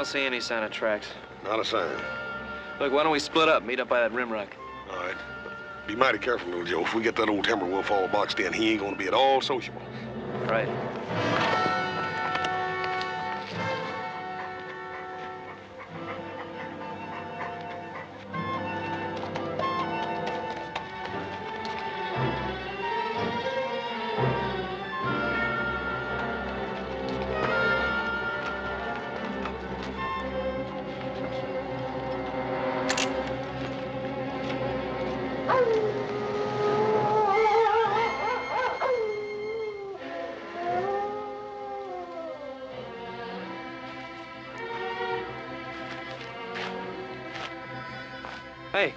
don't see any sign of tracks. Not a sign. Look, why don't we split up, meet up by that rim rock? All right. Be mighty careful, little Joe. If we get that old timber wolf all boxed in, he ain't gonna be at all sociable. Right. Hey.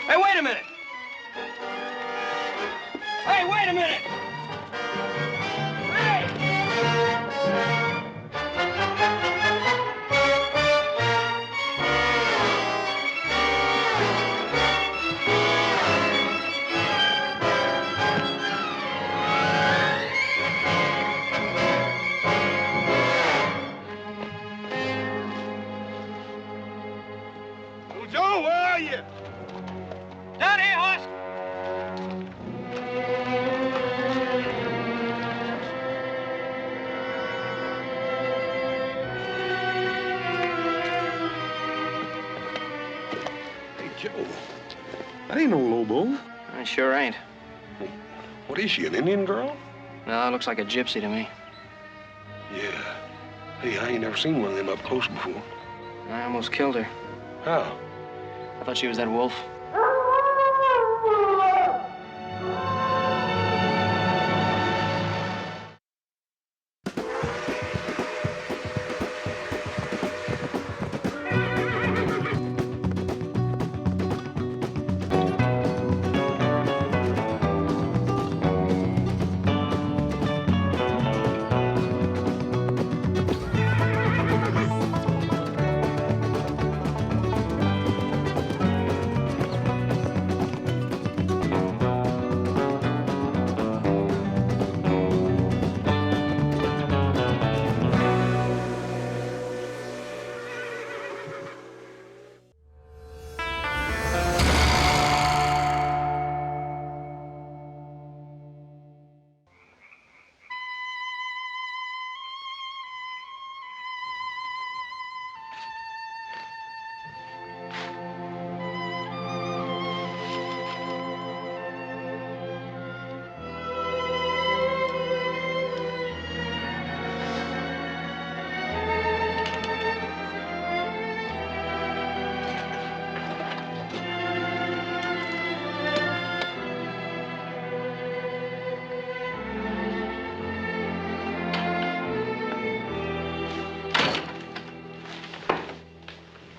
Hey, wait a minute! Hey, wait a minute! Hey! Little Joe, where are you? Down here, horse! Hey, Joe. That ain't no Lobo. I sure ain't. What is she, an Indian girl? No, it looks like a gypsy to me. Yeah. Hey, I ain't never seen one of them up close before. I almost killed her. How? I thought she was that wolf.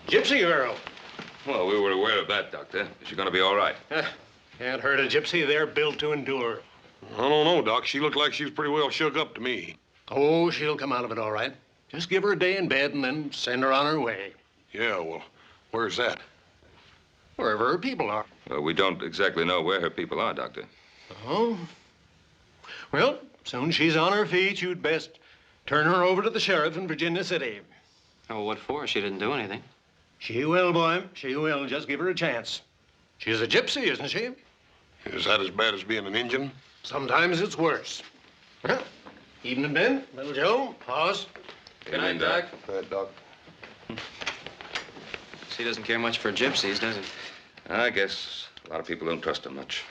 Gypsy girl. Well, we were aware of that, Doctor. Is she going to be all right? Can't hurt a gypsy. They're built to endure. I don't know, Doc. She looked like she was pretty well shook up to me. Oh, she'll come out of it all right. Just give her a day in bed and then send her on her way. Yeah, well, where's that? Wherever her people are. Well, we don't exactly know where her people are, Doctor. Oh? Well, soon as she's on her feet, you'd best turn her over to the sheriff in Virginia City. Oh, what for? She didn't do anything. She will, boy. She will. Just give her a chance. She's a gypsy, isn't she? Is that as bad as being an Indian? Sometimes it's worse. Well, evening, Ben. Little Joe, pause. Good night, Doc. Good night, Doc. He doesn't care much for gypsies, does he? I guess a lot of people don't trust her much.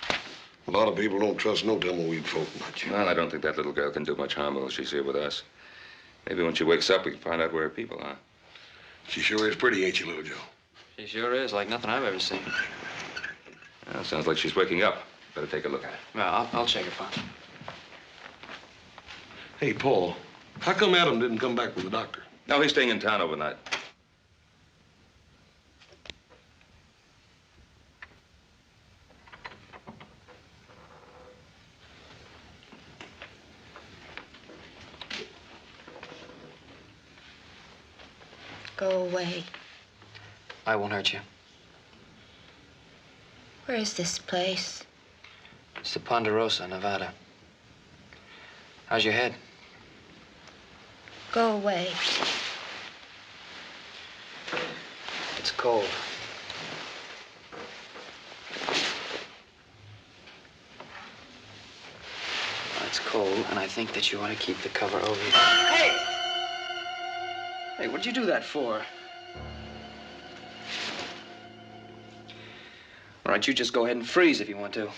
A lot of people don't trust no tumbleweed folk much. Well, I don't think that little girl can do much harm while she's here with us. Maybe when she wakes up, we can find out where her people are. She sure is pretty, ain't she, little Joe? She sure is, like nothing I've ever seen. Well, sounds like she's waking up. Better take a look at her. Well, I'll check her, Pop. Hey, Paul, how come Adam didn't come back with the doctor? No, he's staying in town overnight. Go away. I won't hurt you. Where is this place? It's the Ponderosa, Nevada. How's your head? Go away. It's cold. It's cold, and I think that you ought to keep the cover over you. Hey! Hey, what'd you do that for? All right, you just go ahead and freeze if you want to.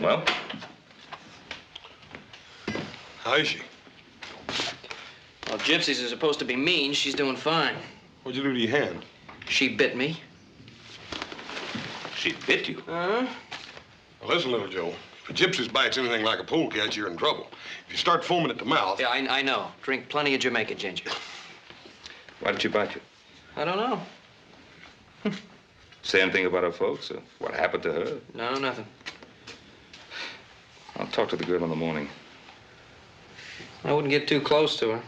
Well, How is she? Well, gypsies are supposed to be mean. She's doing fine. What'd you do to your hand? She bit me. she bit you. Huh? Well, listen, little Joe. If a gypsy bites anything like a polecat, you're in trouble. If you start foaming at the mouth... Yeah, I know. Drink plenty of Jamaica ginger. Why did she bite you? I don't know. Say anything about her folks? Or what happened to her? No, nothing. I'll talk to the girl in the morning. I wouldn't get too close to her.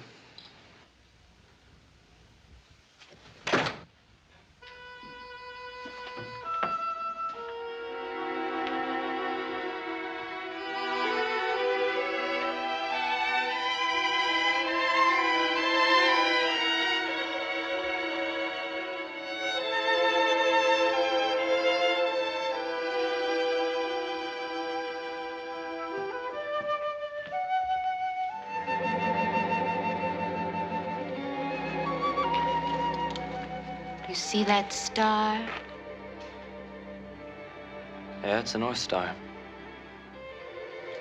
You see that star? Yeah, it's the North Star.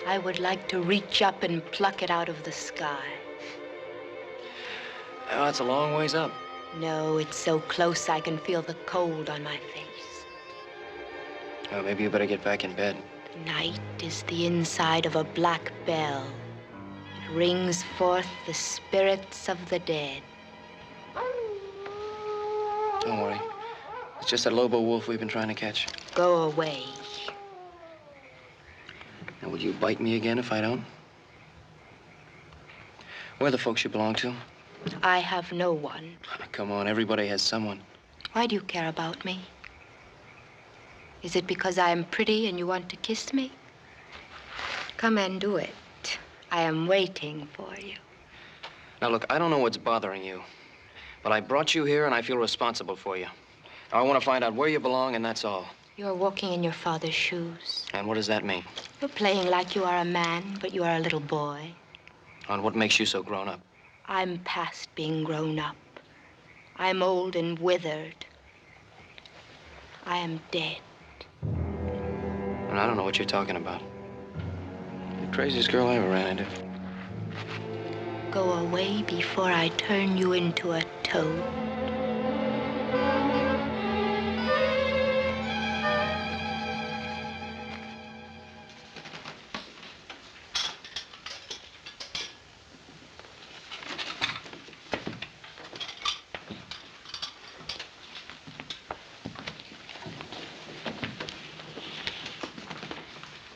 I would like to reach up and pluck it out of the sky. Oh, that's a long ways up. No, it's so close I can feel the cold on my face. Oh, maybe you better get back in bed. The night is the inside of a black bell. It rings forth the spirits of the dead. Don't worry. It's just that Lobo wolf we've been trying to catch. Go away. And will you bite me again if I don't? Where are the folks you belong to? I have no one. Come on, everybody has someone. Why do you care about me? Is it because I am pretty and you want to kiss me? Come and do it. I am waiting for you. Now, look, I don't know what's bothering you, but I brought you here and I feel responsible for you. I want to find out where you belong, and that's all. You're walking in your father's shoes. And what does that mean? You're playing like you are a man, but you are a little boy. On what makes you so grown up? I'm past being grown up. I'm old and withered. I am dead. And I don't know what you're talking about. You're the craziest girl I ever ran into. Go away before I turn you into a toad.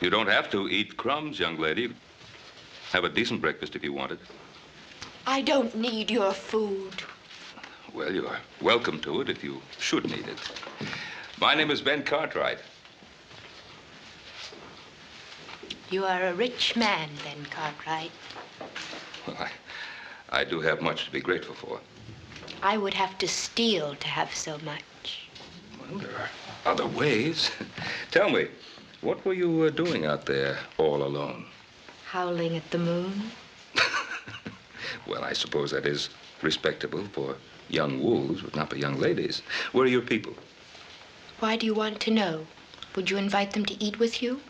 You don't have to eat crumbs, young lady. Have a decent breakfast if you want it. I don't need your food. Well, you are welcome to it if you should need it. My name is Ben Cartwright. You are a rich man, Ben Cartwright. Well, I do have much to be grateful for. I would have to steal to have so much. Well, there are other ways. Tell me, what were you doing out there all alone? Howling at the moon. Well, I suppose that is respectable for young wolves, but not for young ladies. Where are your people? Why do you want to know? Would you invite them to eat with you?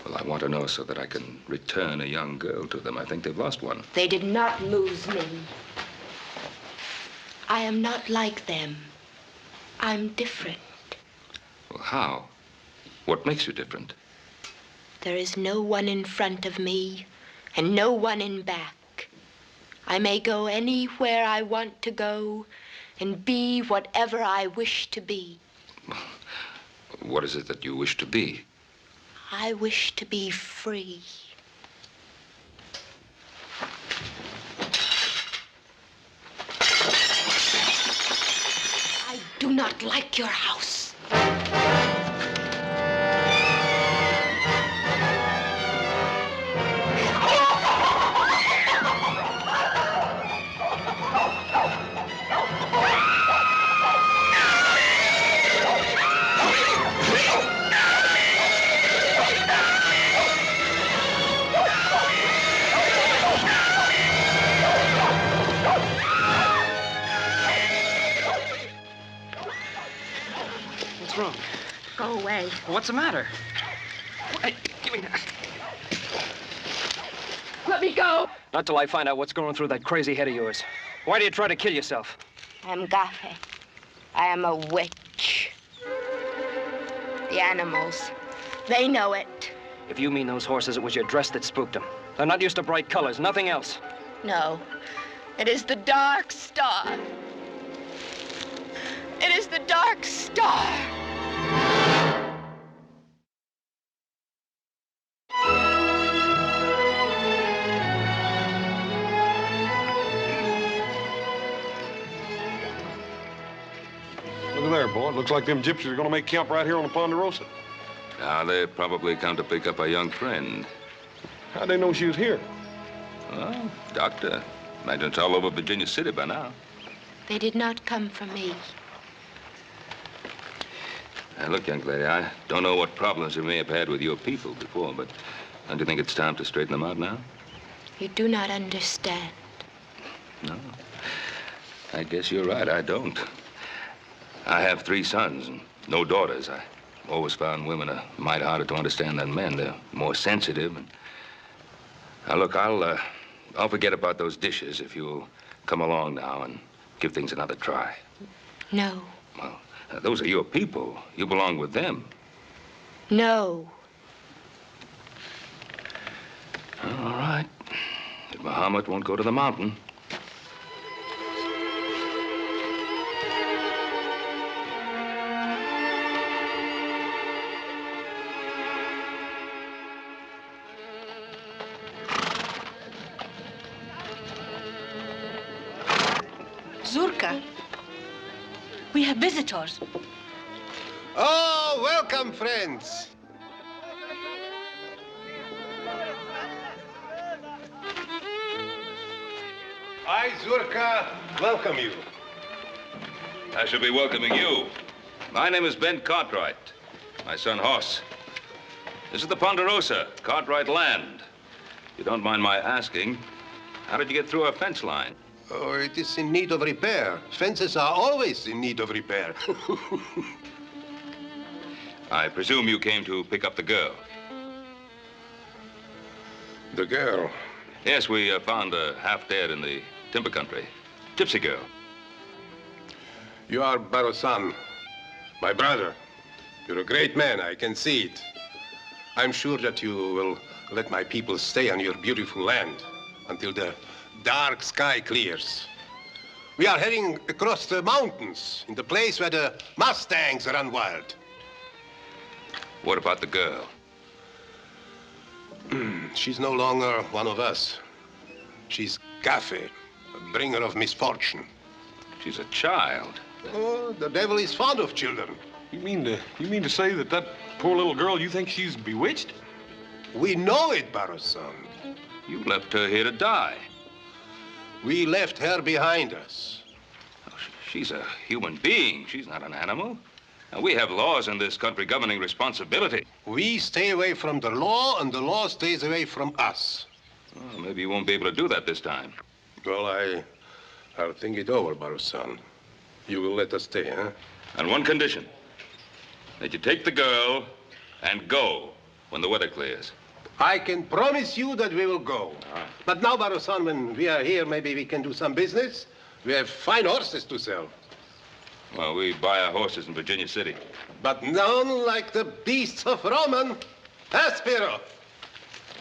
Well, I want to know so that I can return a young girl to them. I think they've lost one. They did not lose me. I am not like them. I'm different. Well, how? What makes you different? There is no one in front of me and no one in back. I may go anywhere I want to go and be whatever I wish to be. What is it that you wish to be? I wish to be free. I do not like your house. wrong? Go away. What's the matter? Hey, give me that. Let me go. Not till I find out what's going through that crazy head of yours. Why do you try to kill yourself? I am Gafe. I am a witch. The animals, they know it. If you mean those horses, it was your dress that spooked them. They're not used to bright colors, nothing else. No, it is the dark star. It is the dark star. Look at there, boy. It looks like them gypsies are gonna make camp right here on the Ponderosa. Now, they probably come to pick up a young friend. How'd they know she was here? Well, doctor, imagine it's all over Virginia City by now. They did not come for me. Now, look, young lady, I don't know what problems you may have had with your people before, but don't you think it's time to straighten them out now? You do not understand. No. I guess you're right, I don't. I have 3 sons and no daughters. I always found women a mite harder to understand than men. They're more sensitive. And... Now, look, I'll forget about those dishes if you'll come along now and give things another try. No. Well, those are your people. You belong with them. No. All right. If Muhammad won't go to the mountain. Zurka, we have visitors. Oh, welcome, friends. I, Zurka, welcome you. I should be welcoming you. My name is Ben Cartwright. My son, Hoss. This is the Ponderosa, Cartwright land. If you don't mind my asking, how did you get through our fence line? Oh, it is in need of repair. Fences are always in need of repair. I presume you came to pick up the girl. The girl. Yes, we found her half dead in the timber country. Gypsy girl. You are Barosan, my brother. You're a great man, I can see it. I'm sure that you will let my people stay on your beautiful land until the dark sky clears. We are heading across the mountains in the place where the Mustangs run wild. What about the girl? She's no longer one of us. She's Gafe, a bringer of misfortune. She's a child. Oh, the devil is fond of children. You mean to say that poor little girl, you think she's bewitched? We know it, Barosan. You left her here to die. We left her behind us. Oh, she's a human being. She's not an animal. Now, we have laws in this country governing responsibility. We stay away from the law, and the law stays away from us. Well, maybe you won't be able to do that this time. Well, I'll think it over, Barosan. You will let us stay, huh? On one condition. That you take the girl and go when the weather clears. I can promise you that we will go. But now, Barosan, when we are here, maybe we can do some business. We have fine horses to sell. Well, we buy our horses in Virginia City. But none like the beasts of Roman. Aspero.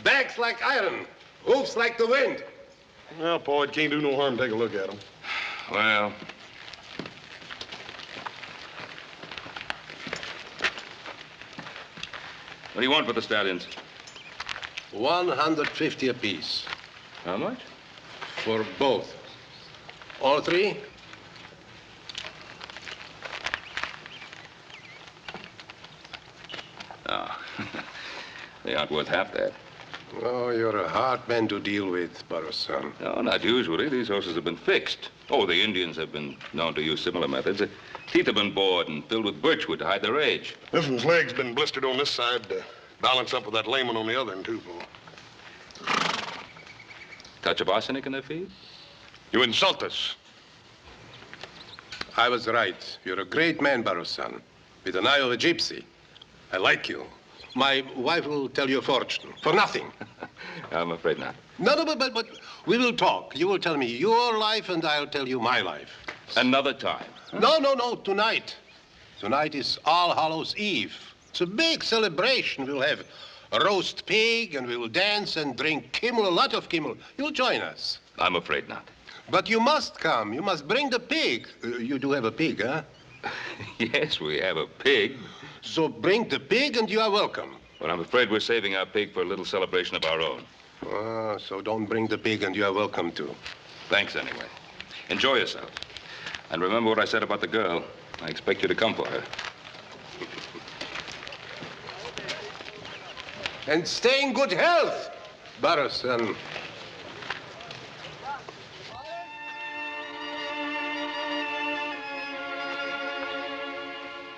Backs like iron. Hoofs like the wind. Well, Paul, it can't do no harm to take a look at them. Well... What do you want for the stallions? 150 apiece. How much? For both. All 3? Oh, they aren't worth half that. Oh, you're a hard man to deal with, Barosan. No, not usually. These horses have been fixed. Oh, the Indians have been known to use similar methods. The teeth have been bored and filled with birchwood to hide their age. This one's leg's been blistered on this side to balance up with that lame one on the other one, too, Paul. Touch of arsenic in their feet? You insult us. I was right. You're a great man, Barosan. with an eye of a gypsy. I like you. My wife will tell you a fortune for nothing. I'm afraid not. No, but we will talk. You will tell me your life, and I'll tell you my life. Another time. No, tonight. Tonight is All Hallows Eve. It's a big celebration. We'll have a roast pig, and we will dance and drink Kimmel, a lot of Kimmel. You'll join us. I'm afraid not. But you must come. You must bring the pig. You do have a pig, huh? Yes, we have a pig. So bring the pig, and you are welcome. But I'm afraid we're saving our pig for a little celebration of our own. So don't bring the pig, and you are welcome too. Thanks anyway. Enjoy yourself. And remember what I said about the girl. I expect you to come for her. And stay in good health, Barrow-son.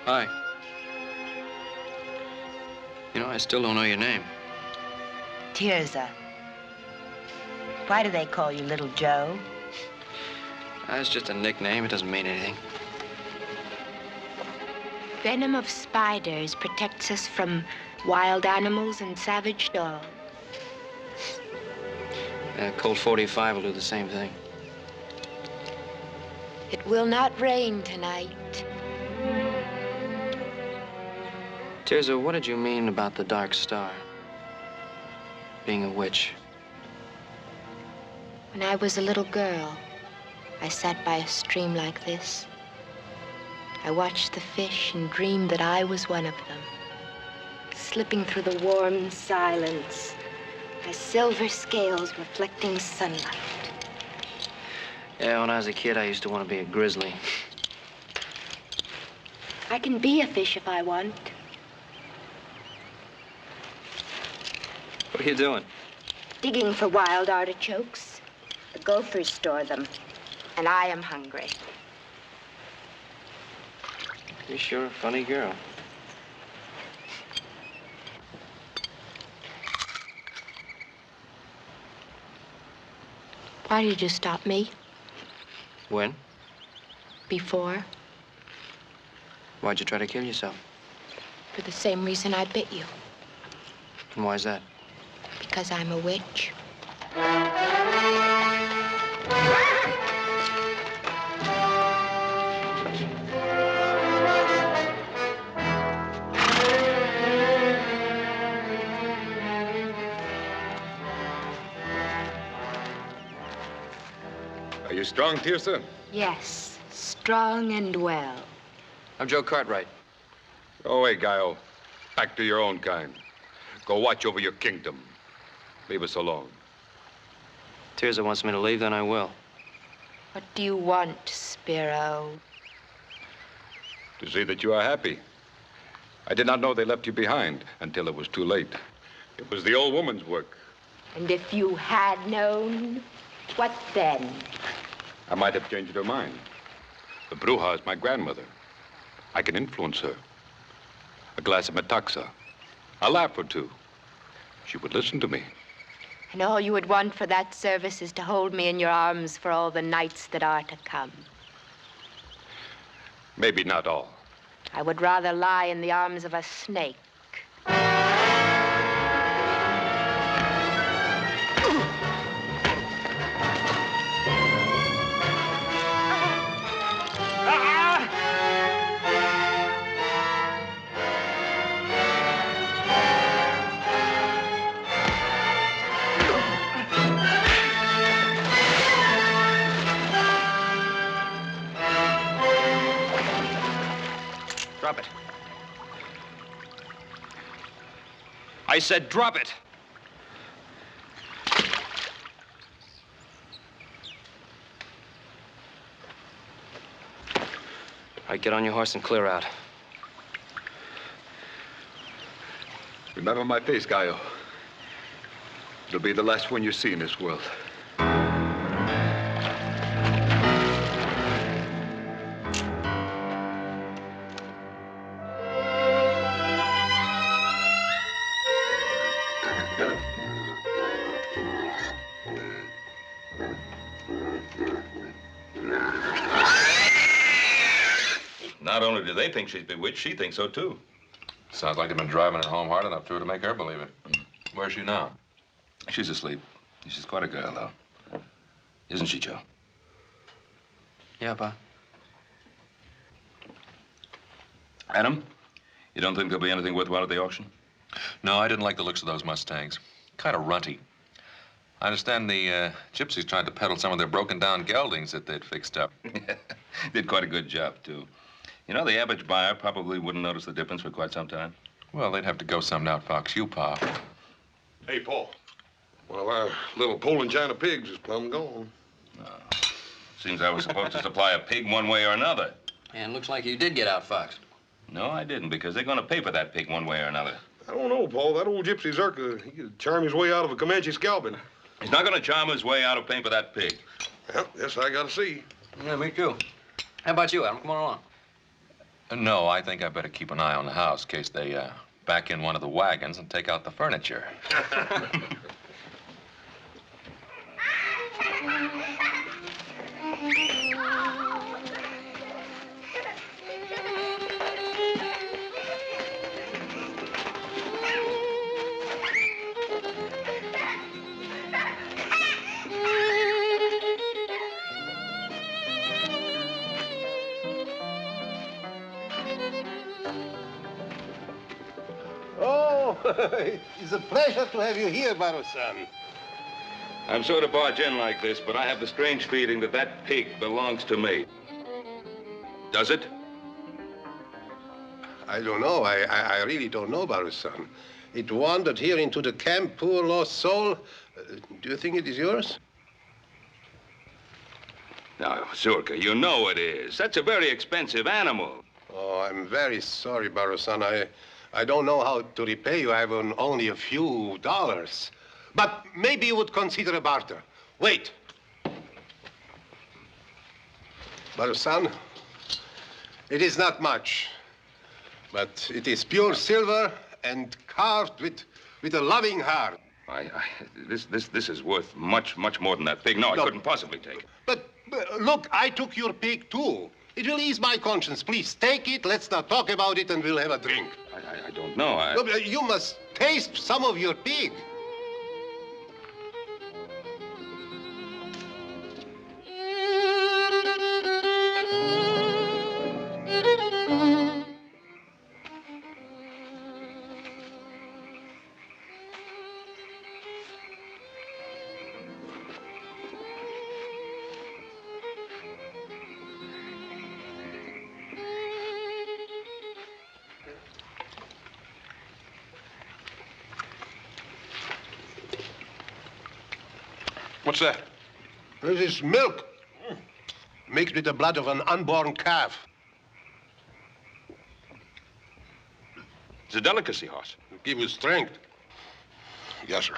Hi. You know, I still don't know your name. Tirza. Why do they call you Little Joe? That's just a nickname. It doesn't mean anything. Venom of spiders protects us from wild animals and savage dogs. Colt 45 will do the same thing. It will not rain tonight. Tirza, what did you mean about the Dark Star? Being a witch. When I was a little girl, I sat by a stream like this. I watched the fish and dreamed that I was one of them, slipping through the warm silence, my silver scales reflecting sunlight. Yeah, when I was a kid, I used to want to be a grizzly. I can be a fish if I want. What are you doing? Digging for wild artichokes. The gophers store them, and I am hungry. You're sure a funny girl. Why did you stop me? When? Before? Why'd you try to kill yourself? For the same reason I bit you. And why's that? Because I'm a witch. Are you strong, Tirza? Yes, strong and well. I'm Joe Cartwright. Go away, Guile. Back to your own kind. Go watch over your kingdom. Leave us alone. Tirza wants me to leave, then I will. What do you want, Spiro? To see that you are happy. I did not know they left you behind until it was too late. It was the old woman's work. And if you had known, what then? I might have changed her mind. The Bruja is my grandmother. I can influence her. A glass of metaxa. A laugh or two. She would listen to me. And all you would want for that service is to hold me in your arms for all the nights that are to come. Maybe not all. I would rather lie in the arms of a snake. Drop it. I said drop it. All right, get on your horse and clear out. Remember my face, Gallo. It'll be the last one you see in this world. Now not only do they think she's bewitched, she thinks so, too. Sounds like they've been driving her home hard enough to her to make her believe it. Where's she now? She's asleep. She's quite a girl, though. Isn't she, Joe? Yeah, Pa. Adam, you don't think there'll be anything worthwhile at the auction? No, I didn't like the looks of those Mustangs. Kind of runty. I understand the gypsies tried to peddle some of their broken-down geldings that they'd fixed up. Did quite a good job, too. You know, the average buyer probably wouldn't notice the difference for quite some time. Well, they'd have to go some out, Fox. You, Pa. Hey, Paul. Well, our little Poland China pigs is plumb gone. Seems I was supposed to supply a pig one way or another. And looks like you did get out, Fox. No, I didn't, because they're going to pay for that pig one way or another. I don't know, Paul. That old gypsy Zerka, he could charm his way out of a Comanche scalping. He's not going to charm his way out of paying for that pig. Well, yes, I gotta see. Yeah, me too. How about you, Adam? Come on along. No, I think I better keep an eye on the house in case they back in one of the wagons and take out the furniture. Oh, it's a pleasure to have you here, Baro-san. I'm sorry to barge in like this, but I have the strange feeling that that pig belongs to me. Does it? I don't know. I really don't know, Baro-san. It wandered here into the camp, poor lost soul. Do you think it is yours? Now, Zurka, you know it is. That's a very expensive animal. Oh, I'm very sorry, Baro-san. I don't know how to repay you. I have only a few dollars. But maybe you would consider a barter. Wait. Baro-san, it is not much, but it is pure silver and carved with a loving heart. This is worth much more than that pig. No, I couldn't possibly take it. But look, I took your pig too. It will ease my conscience. Please take it. Let's not talk about it, and we'll have a drink. I don't know. Look, you must taste some of your pig. What's that? This is milk mixed with the blood of an unborn calf. It's a delicacy, horse. It'll give you strength. Yes, sir.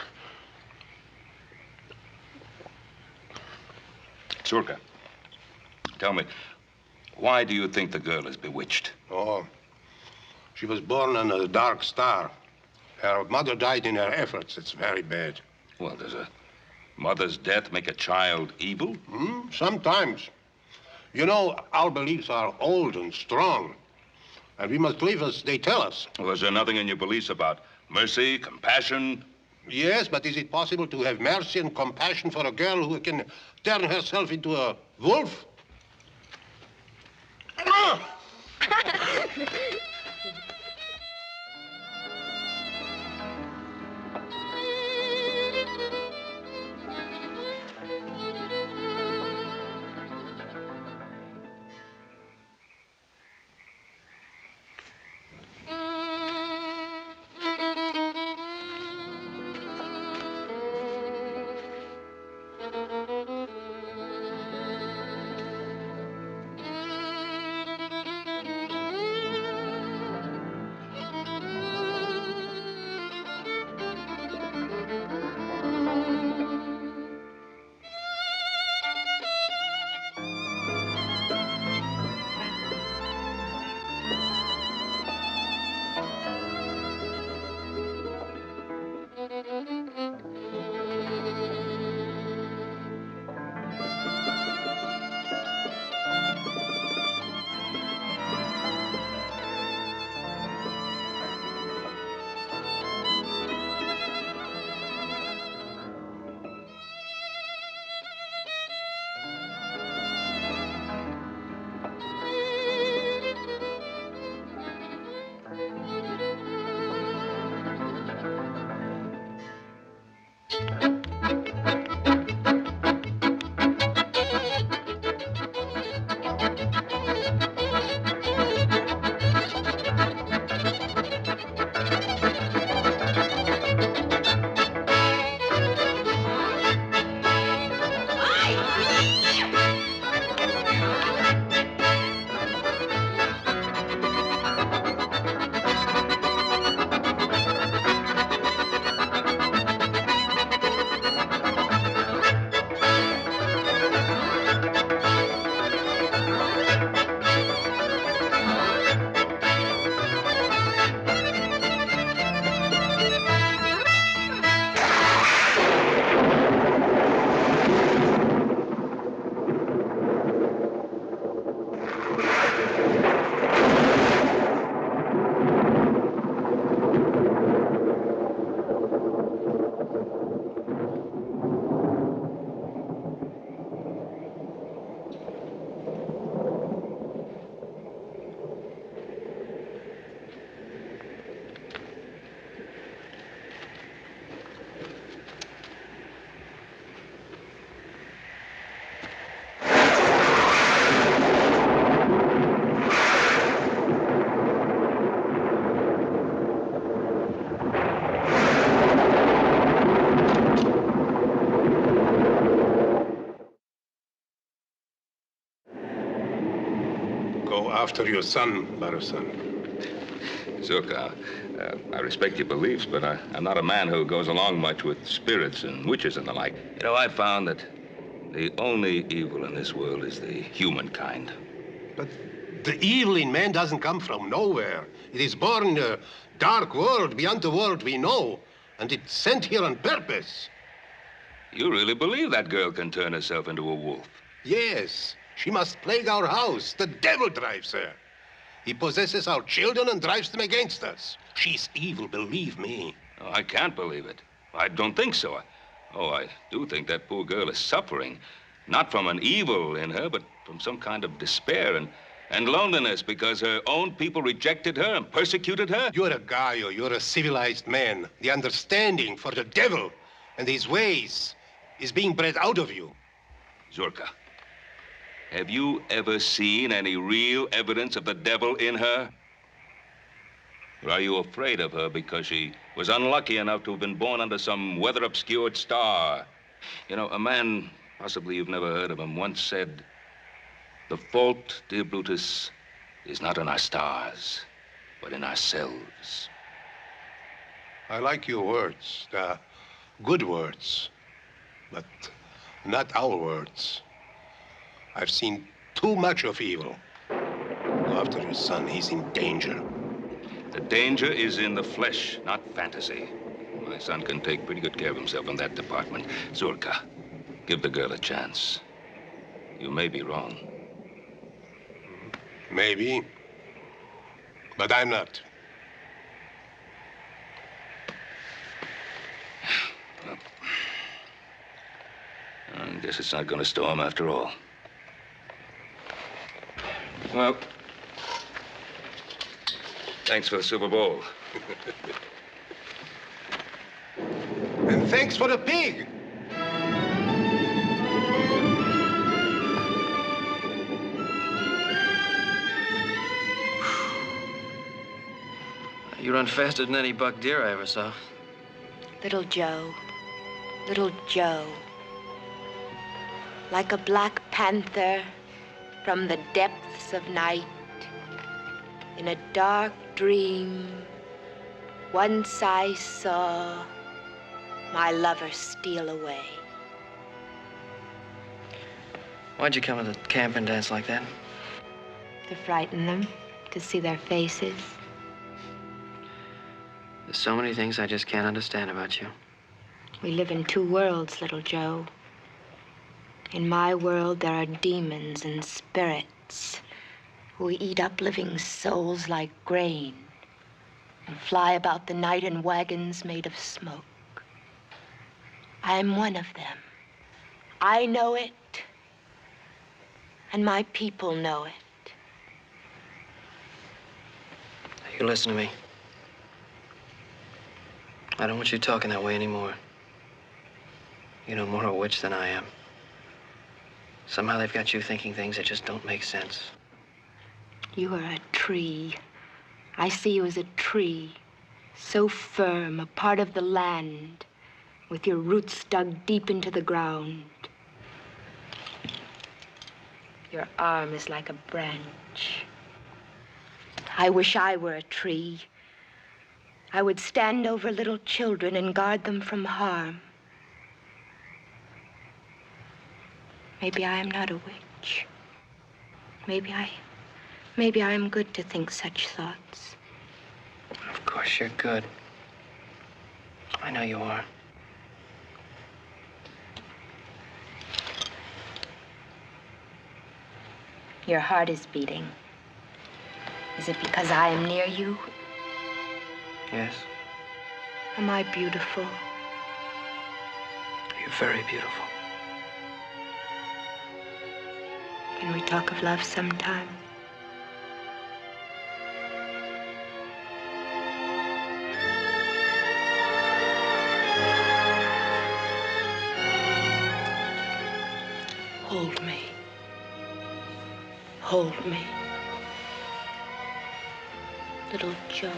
Zurka, tell me, why do you think the girl is bewitched? Oh, she was born on a dark star. Her mother died in her efforts. It's very bad. Well, does a mother's death make a child evil? Sometimes. You know, our beliefs are old and strong, and we must live as they tell us. Well, is there nothing in your beliefs about mercy, compassion? Yes, but is it possible to have mercy and compassion for a girl who can turn herself into a wolf? After your son, Baro-san. Zurka, I respect your beliefs, but I'm not a man who goes along much with spirits and witches and the like. You know, I found that the only evil in this world is the humankind. But the evil in man doesn't come from nowhere. It is born in a dark world beyond the world we know, and it's sent here on purpose. You really believe that girl can turn herself into a wolf? Yes, she must plague our house. The devil drives her. He possesses our children and drives them against us. She's evil, believe me. Oh, I can't believe it. I don't think so. I do think that poor girl is suffering, not from an evil in her, but from some kind of despair and loneliness because her own people rejected her and persecuted her. You're a Gaio. You're a civilized man. The understanding for the devil and his ways is being bred out of you. Zurka, have you ever seen any real evidence of the devil in her? Or are you afraid of her because she was unlucky enough to have been born under some weather-obscured star? You know, a man, possibly you've never heard of him, once said, "The fault, dear Brutus, is not in our stars, but in ourselves." I like your words. They're good words, but not our words. I've seen too much of evil. Go after your son. He's in danger. The danger is in the flesh, not fantasy. My son can take pretty good care of himself in that department. Zurka, give the girl a chance. You may be wrong. Maybe, but I'm not. Well, I guess it's not going to storm after all. Well, thanks for the Super Bowl. And thanks for the pig. You run faster than any buck deer I ever saw. Little Joe, little Joe. Like a black panther from the depths of night, in a dark dream, once I saw my lover steal away. Why'd you come to the camp and dance like that? To frighten them, to see their faces. There's so many things I just can't understand about you. We live in two worlds, little Joe. In my world, there are demons and spirits who eat up living souls like grain and fly about the night in wagons made of smoke. I'm one of them. I know it, and my people know it. You listen to me. I don't want you talking that way anymore. You know more a witch than I am. Somehow they've got you thinking things that just don't make sense. You are a tree. I see you as a tree, so firm, a part of the land, with your roots dug deep into the ground. Your arm is like a branch. I wish I were a tree. I would stand over little children and guard them from harm. Maybe I am not a witch. Maybe I am good to think such thoughts. Of course you're good. I know you are. Your heart is beating. Is it because I am near you? Yes, Am I beautiful? you're very beautiful. Can we talk of love sometime? Hold me. Hold me. Little Joe.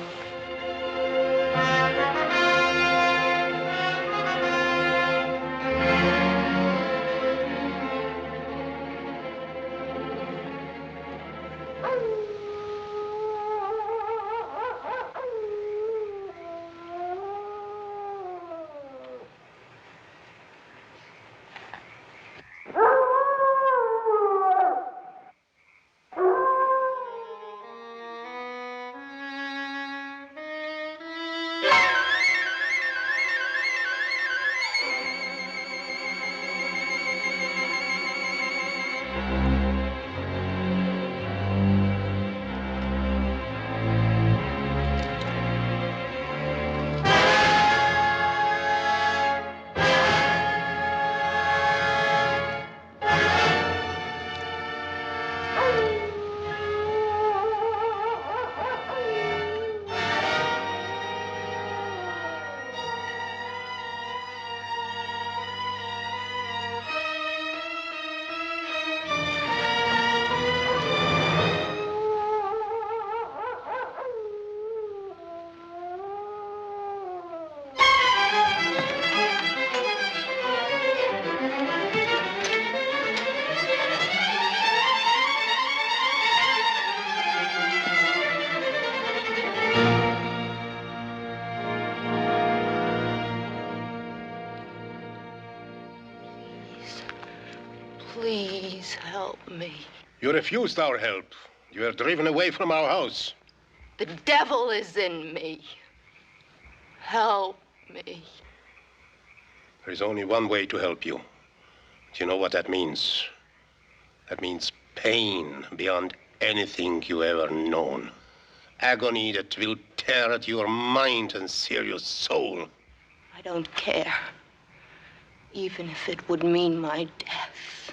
Help me. You refused our help. You were driven away from our house. The devil is in me. Help me. There is only one way to help you. Do you know what that means? That means pain beyond anything you ever known. Agony that will tear at your mind and sear your soul. I don't care. Even if it would mean my death.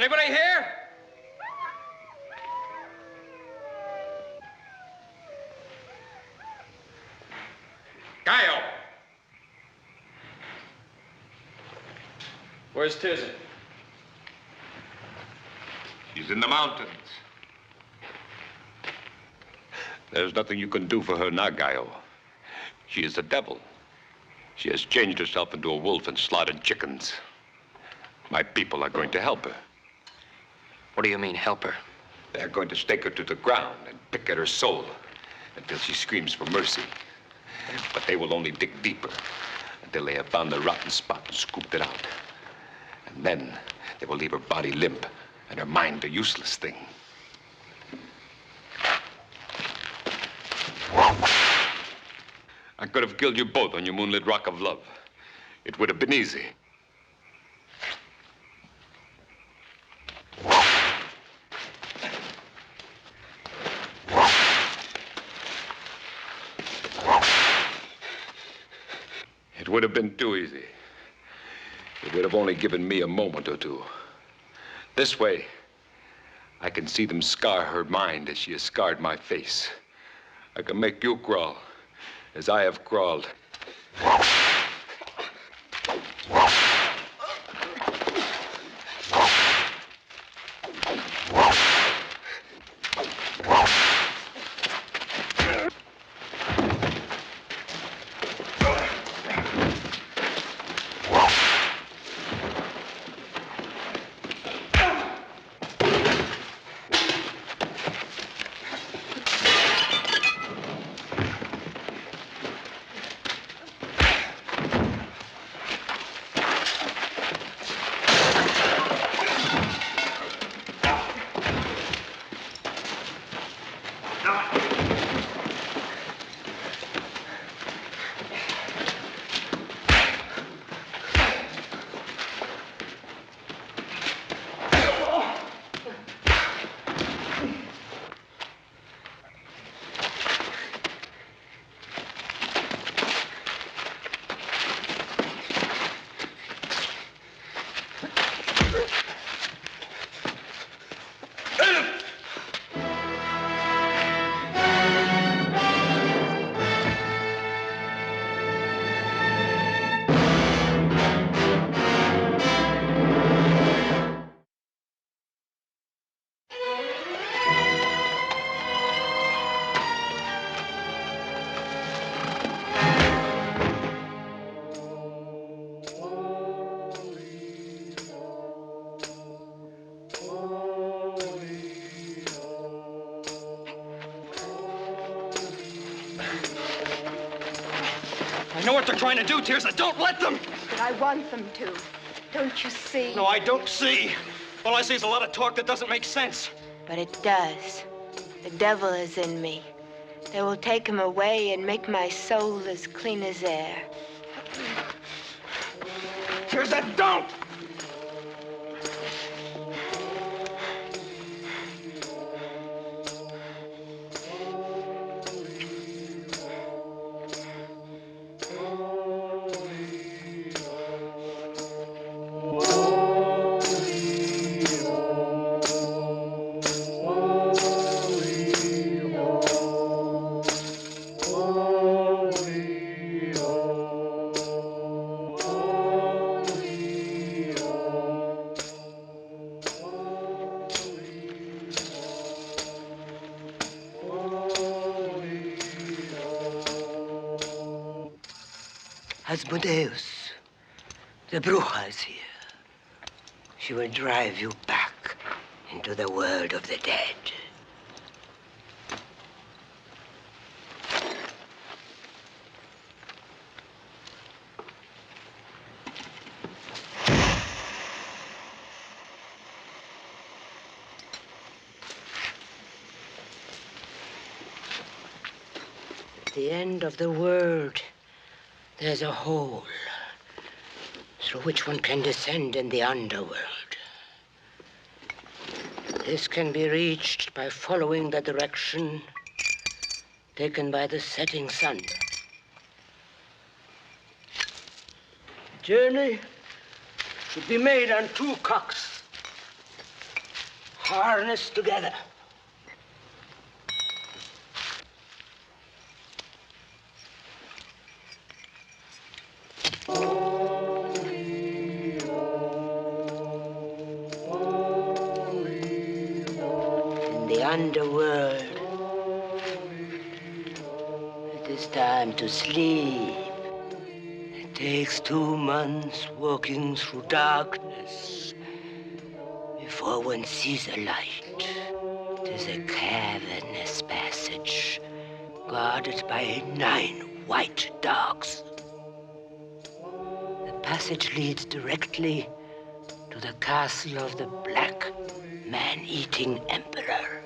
Anybody here? Gallo! Where's Tirzah? She's in the mountains. There's nothing you can do for her now, Gallo. She is the devil. She has changed herself into a wolf and slaughtered chickens. My people are going to help her. What do you mean, help her? They're going to stake her to the ground and pick at her soul until she screams for mercy. But they will only dig deeper until they have found the rotten spot and scooped it out. And then they will leave her body limp and her mind a useless thing. I could have killed you both on your moonlit rock of love. It would have been easy. It would have been too easy. It would have only given me a moment or two. This way, I can see them scar her mind as she has scarred my face. I can make you crawl as I have crawled. I know what they're trying to do, Tirza. Don't let them! But I want them to. Don't you see? No, I don't see. All I see is a lot of talk that doesn't make sense. But it does. The devil is in me. They will take him away and make my soul as clean as air. Tirza, don't! Asmodeus, the Bruja is here. She will drive you back into the world of the dead. At the end of the world, there's a hole through which one can descend in the underworld. This can be reached by following the direction taken by the setting sun. The journey should be made on 2 cocks, harnessed together. Underworld. It is time to sleep. It takes 2 months walking through darkness before one sees a light. It is a cavernous passage guarded by 9 white dogs. The passage leads directly to the castle of the Black Man-Eating Emperor.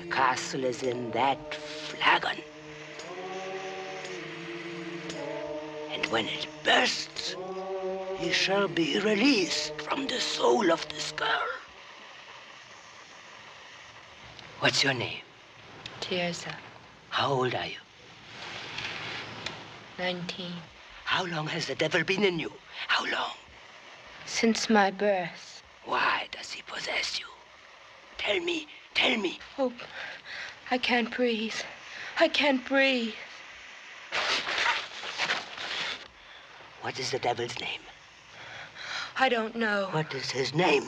The castle is in that flagon. And when it bursts, he shall be released from the soul of this girl. What's your name? Tirza, How old are you? 19. How long has the devil been in you? How long? Since my birth. Why does he possess you? Tell me, tell me. Oh, I can't breathe. I can't breathe. What is the devil's name? I don't know. What is his name?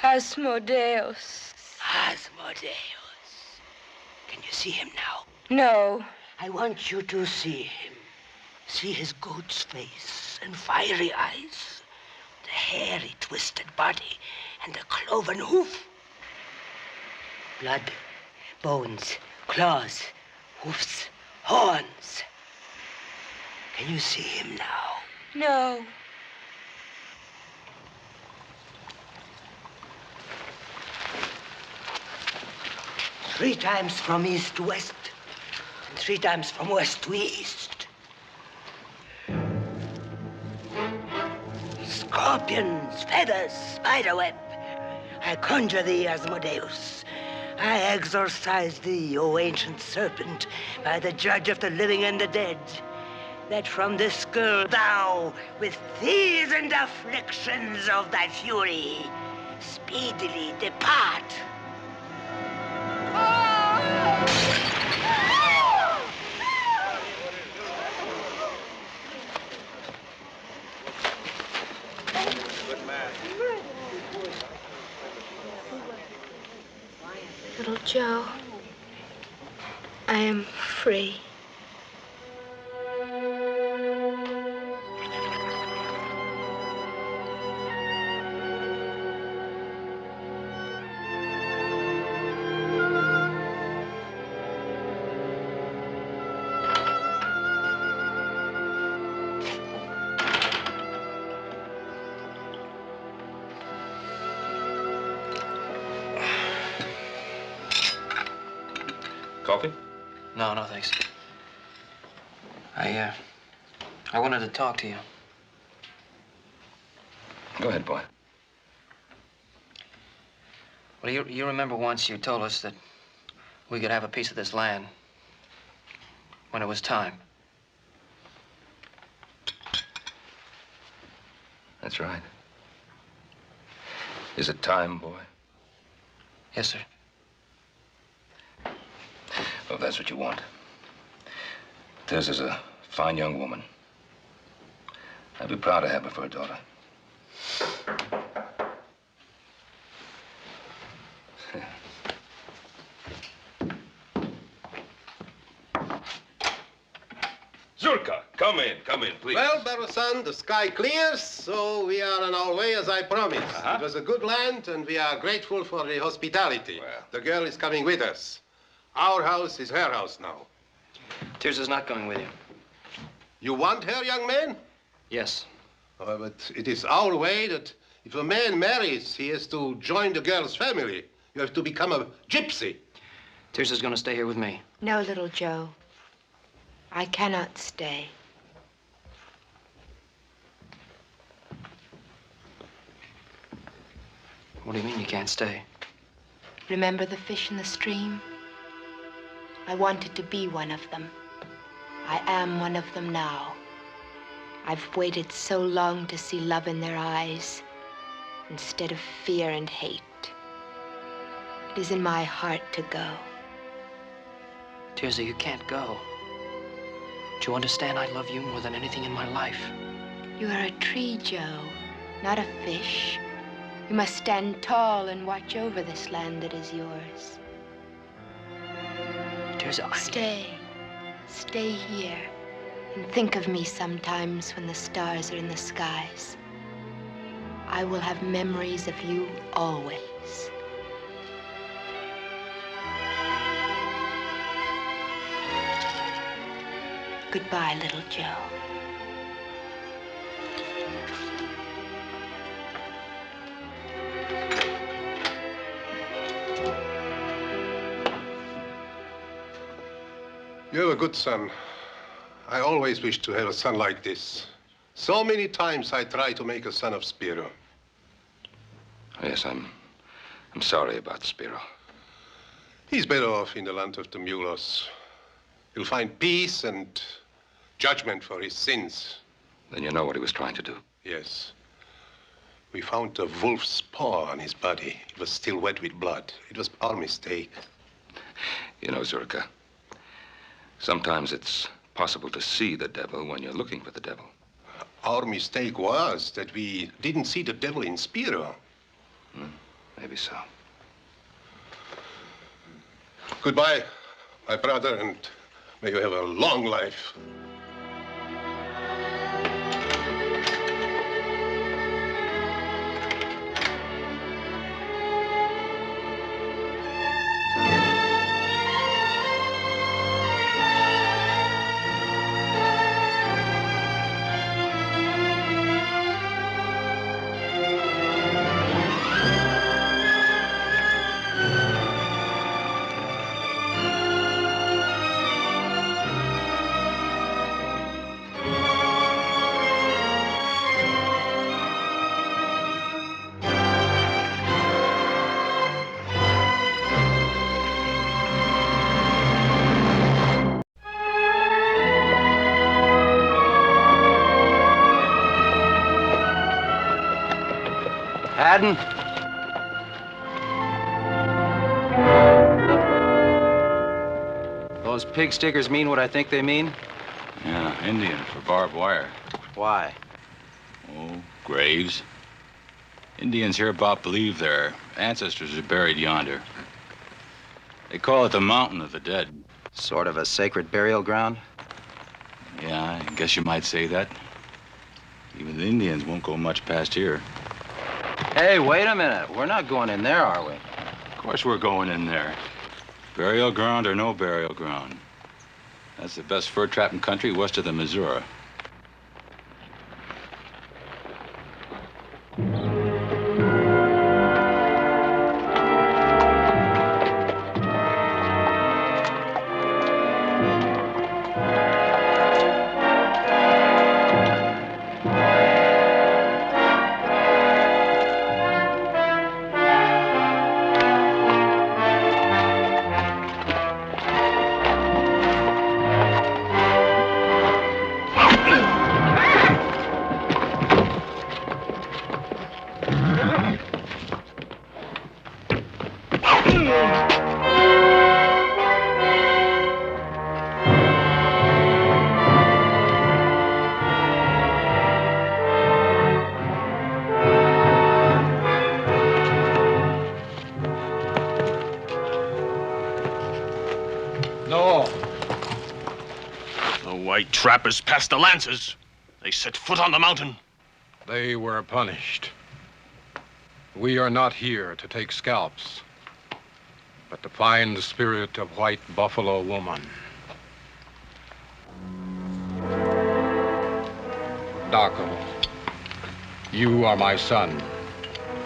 Asmodeus. Asmodeus. Can you see him now? No. I want you to see him. See his goat's face and fiery eyes, the hairy, twisted body, and the cloven hoof. Blood, bones, claws, hoofs, horns. Can you see him now? No. Three times from east to west, and 3 times from west to east. Scorpions, feathers, spiderweb. I conjure thee, Asmodeus. I exorcise thee, O ancient serpent, by the judge of the living and the dead, that from this girl thou, with fears and afflictions of thy fury, speedily depart. Little Joe, I am free. Coffee? No, no, thanks. I wanted to talk to you. Go ahead, boy. Well, you remember once you told us that we could have a piece of this land when it was time. That's right. Is it time, boy? Yes, sir. Well, if that's what you want. This is a fine young woman. I'd be proud to have her for a daughter. Zurka, come in, please. Well, Baro-san, the sky clears, so we are on our way as I promised. It was a good land, and we are grateful for the hospitality. Well. The girl is coming with us. Our house is her house now. Tirza's not going with you. You want her, young man? Yes. Oh, but it is our way that if a man marries, he has to join the girl's family. You have to become a gypsy. Tirza's going to stay here with me. No, little Joe. I cannot stay. What do you mean you can't stay? Remember the fish in the stream? I wanted to be one of them. I am one of them now. I've waited so long to see love in their eyes instead of fear and hate. It is in my heart to go. Tirza, you can't go. Do you understand I love you more than anything in my life? You are a tree, Joe, not a fish. You must stand tall and watch over this land that is yours. Tirza, Stay here and think of me sometimes when the stars are in the skies. I will have memories of you always. Goodbye, little Joe. You have a good son. I always wished to have a son like this. So many times I tried to make a son of Spiro. Yes, I'm sorry about Spiro. He's better off in the land of the Mulos. He'll find peace and judgment for his sins. Then you know what he was trying to do. Yes. We found a wolf's paw on his body. It was still wet with blood. It was our mistake. You know, Zurka, sometimes it's possible to see the devil when you're looking for the devil. Our mistake was that we didn't see the devil in Spiro. Maybe so. Goodbye, my brother, and may you have a long life. Haddon? Those pig stickers mean what I think they mean? Yeah, Indian for barbed wire. Why? Oh, graves. Indians hereabout believe their ancestors are buried yonder. They call it the Mountain of the Dead. Sort of a sacred burial ground? Yeah, I guess you might say that. Even the Indians won't go much past here. Hey, wait a minute. We're not going in there, are we? Of course we're going in there. Burial ground or no burial ground. That's the best fur trapping country west of the Missouri. No. The white trappers passed the lances. They set foot on the mountain. They were punished. We are not here to take scalps, but to find the spirit of White Buffalo Woman. Daco, you are my son,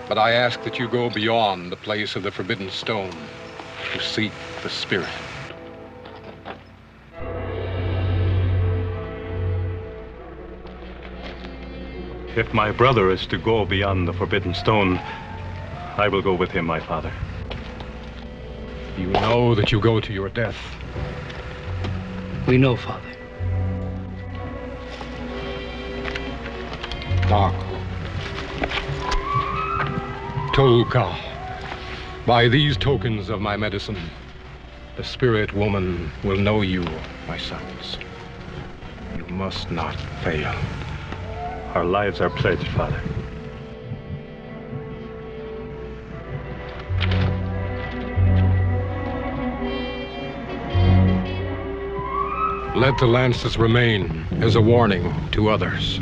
but I ask that you go beyond the place of the Forbidden Stone to seek the spirit. If my brother is to go beyond the Forbidden Stone, I will go with him, my father. You know that you go to your death. We know, Father. Daco. Touka. By these tokens of my medicine, the spirit woman will know you, my sons. You must not fail. Our lives are pledged, Father. Let the lances remain as a warning to others.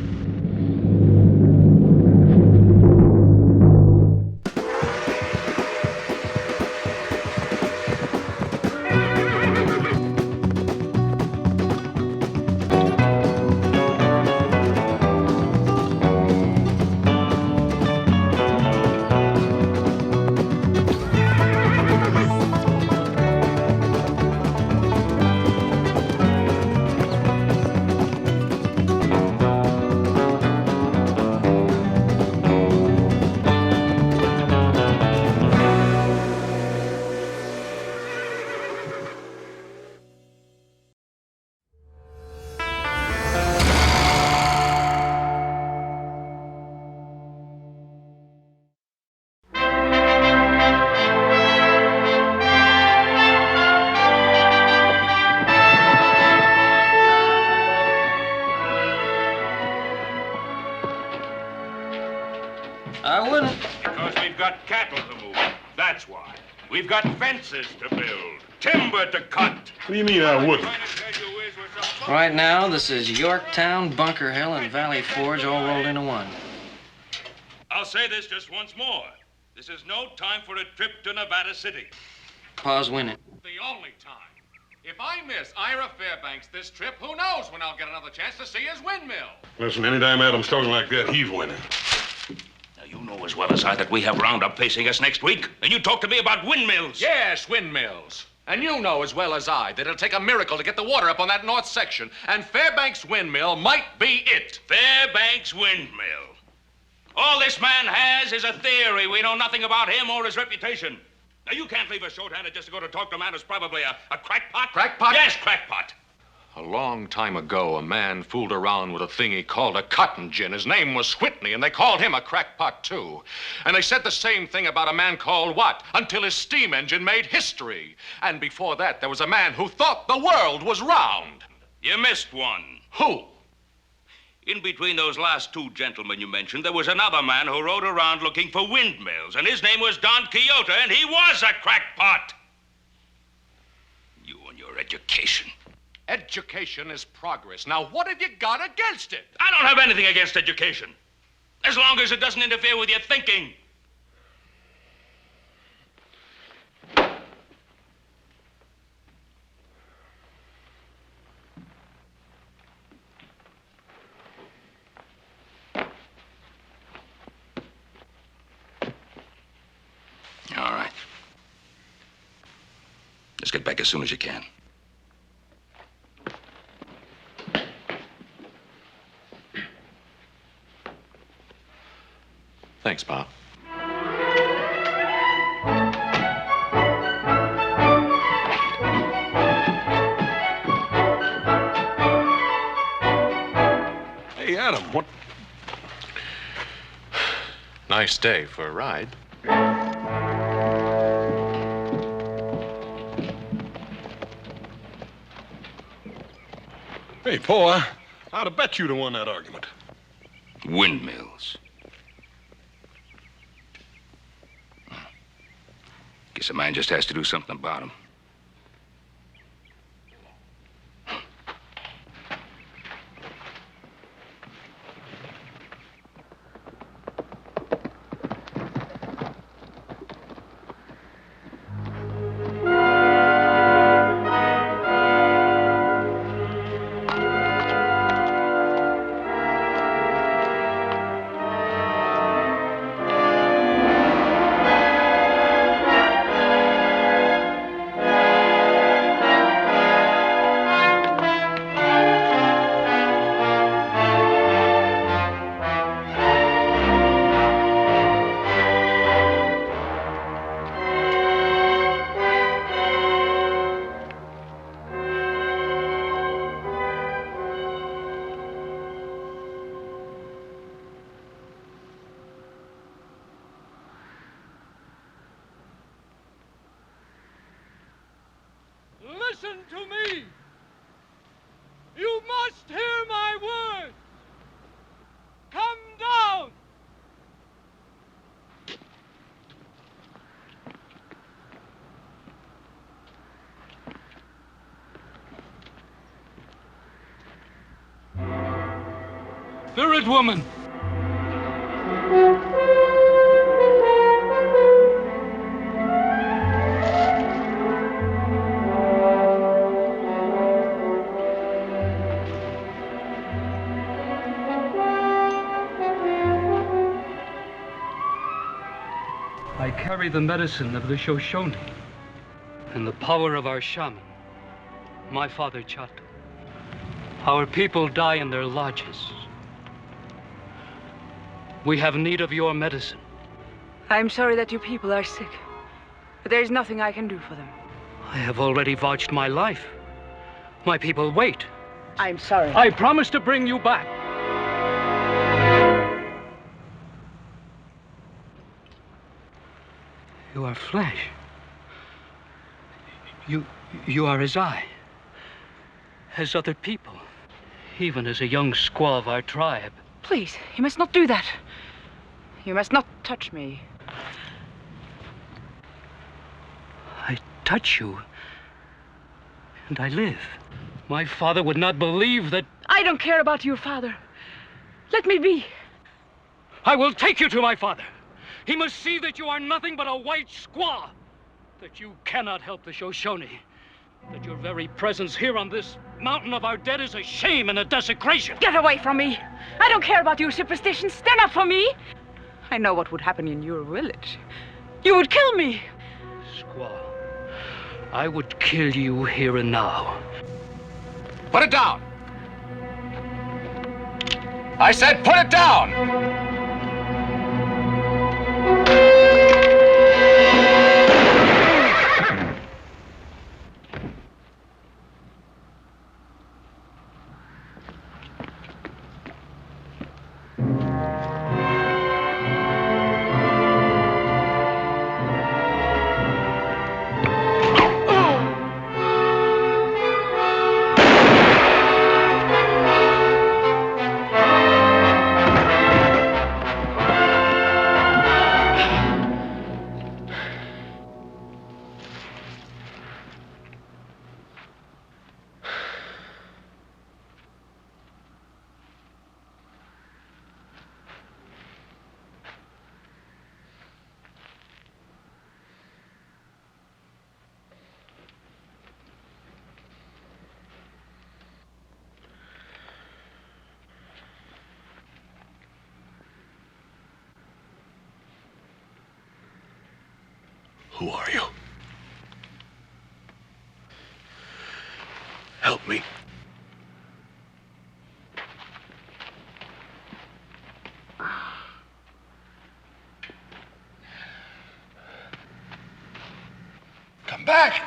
I wouldn't. Because we've got cattle to move. That's why. We've got fences to build, timber to cut. What do you mean I wouldn't? Right now, this is Yorktown, Bunker Hill, and Valley Forge all rolled into one. I'll say this just once more. This is no time for a trip to Nevada City. Pa's winning. The only time. If I miss Ira Fairbanks this trip, who knows when I'll get another chance to see his windmill. Listen, anytime Adam's talking like that, he's winning. Now, you know as well as I that we have Roundup facing us next week, and you talk to me about windmills. Yes, windmills. And you know as well as I that it'll take a miracle to get the water up on that north section, and Fairbanks Windmill might be it. Fairbanks Windmill. All this man has is a theory. We know nothing about him or his reputation. Now, you can't leave us short-handed just to go to talk to a man who's probably a crackpot. Crackpot? Yes, crackpot. A long time ago, a man fooled around with a thing he called a cotton gin. His name was Whitney, and they called him a crackpot, too. And they said the same thing about a man called what? Until his steam engine made history. And before that, there was a man who thought the world was round. You missed one. Who? In between those last two gentlemen you mentioned, there was another man who rode around looking for windmills, and his name was Don Quixote, and he was a crackpot. You and your education. Education is progress. Now, what have you got against it? I don't have anything against education, as long as it doesn't interfere with your thinking. All right. Let's get back as soon as you can. Thanks, Pa. Hey, Adam, what? Nice day for a ride. Hey, Paul, I'd have bet you'd have won that argument. Windmills. Guess a man just has to do something about them. listen to me. You must hear my word. Come down. Spirit woman. I carry the medicine of the Shoshone and the power of our shaman, my father Chato. Our people die in their lodges. We have need of your medicine. I'm sorry that your people are sick, but there is nothing I can do for them. I have already vouched my life. My people wait. I'm sorry. I promise to bring you back. You are flesh. You are as I, as other people, even as a young squaw of our tribe. Please, you must not do that. You must not touch me. I touch you, and I live. My father would not believe that... I don't care about your father. Let me be. I will take you to my father. He must see that you are nothing but a white squaw, that you cannot help the Shoshone, that your very presence here on this mountain of our dead is a shame and a desecration. Get away from me. I don't care about your superstitions. Stand up for me. I know what would happen in your village. You would kill me. Squaw, I would kill you here and now. Put it down. I said put it down. Who are you? Help me. Come back.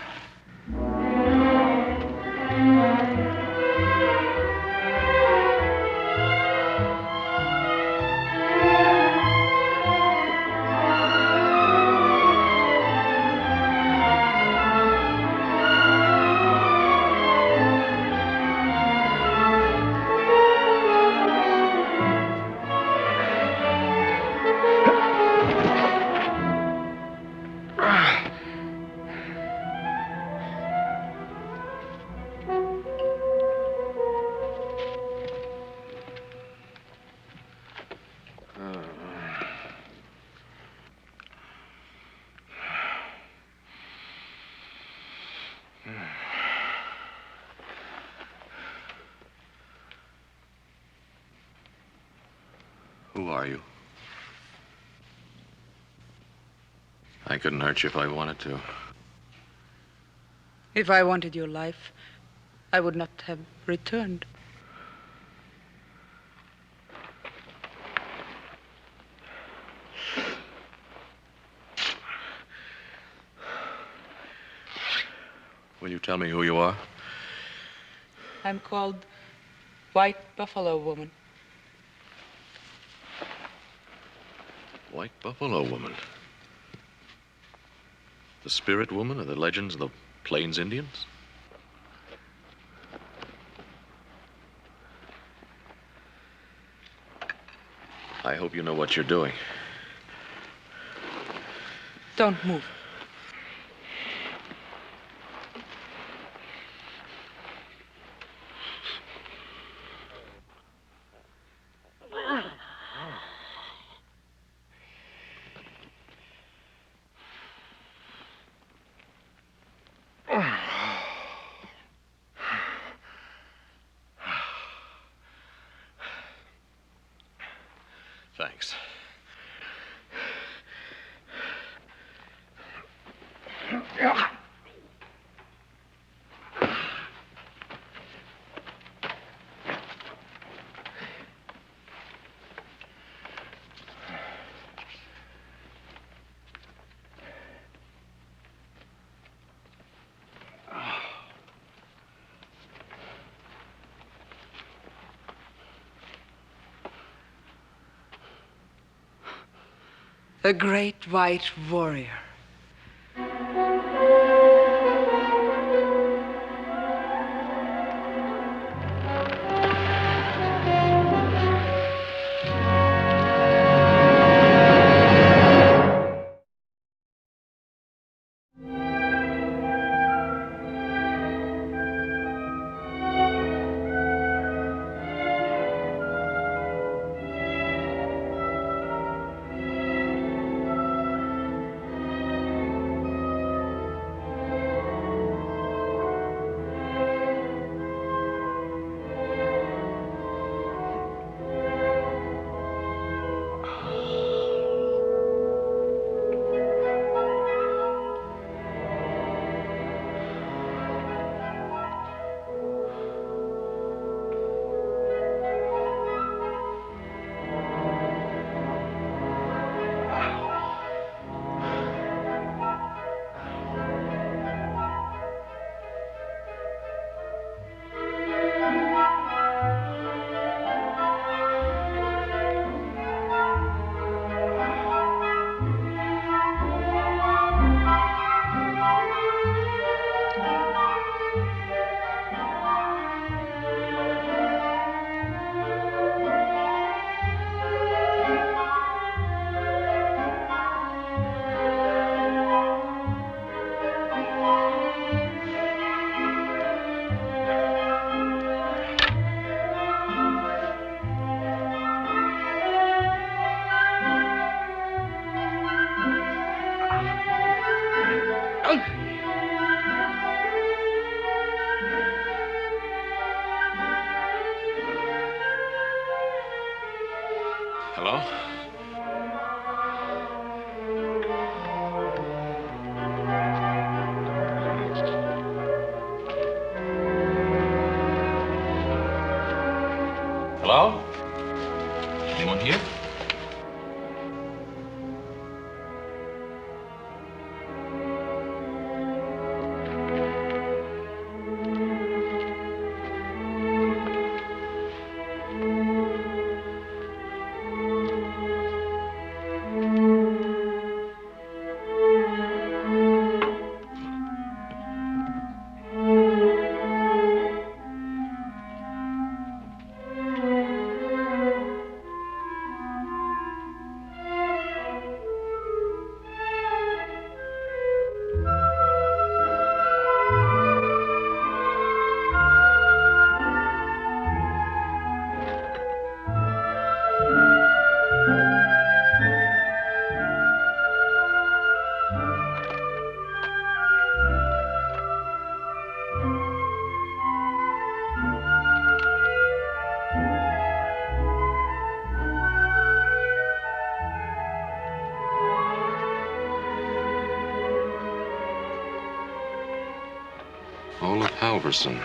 Who are you? I couldn't hurt you if I wanted to. If I wanted your life, I would not have returned. Will you tell me who you are? I'm called White Buffalo Woman. White Buffalo Woman. The spirit woman of the legends of the Plains Indians? I hope you know what you're doing. Don't move. Thanks. The great white warrior. Hello? Hello? Anyone here? Olaf Halverson.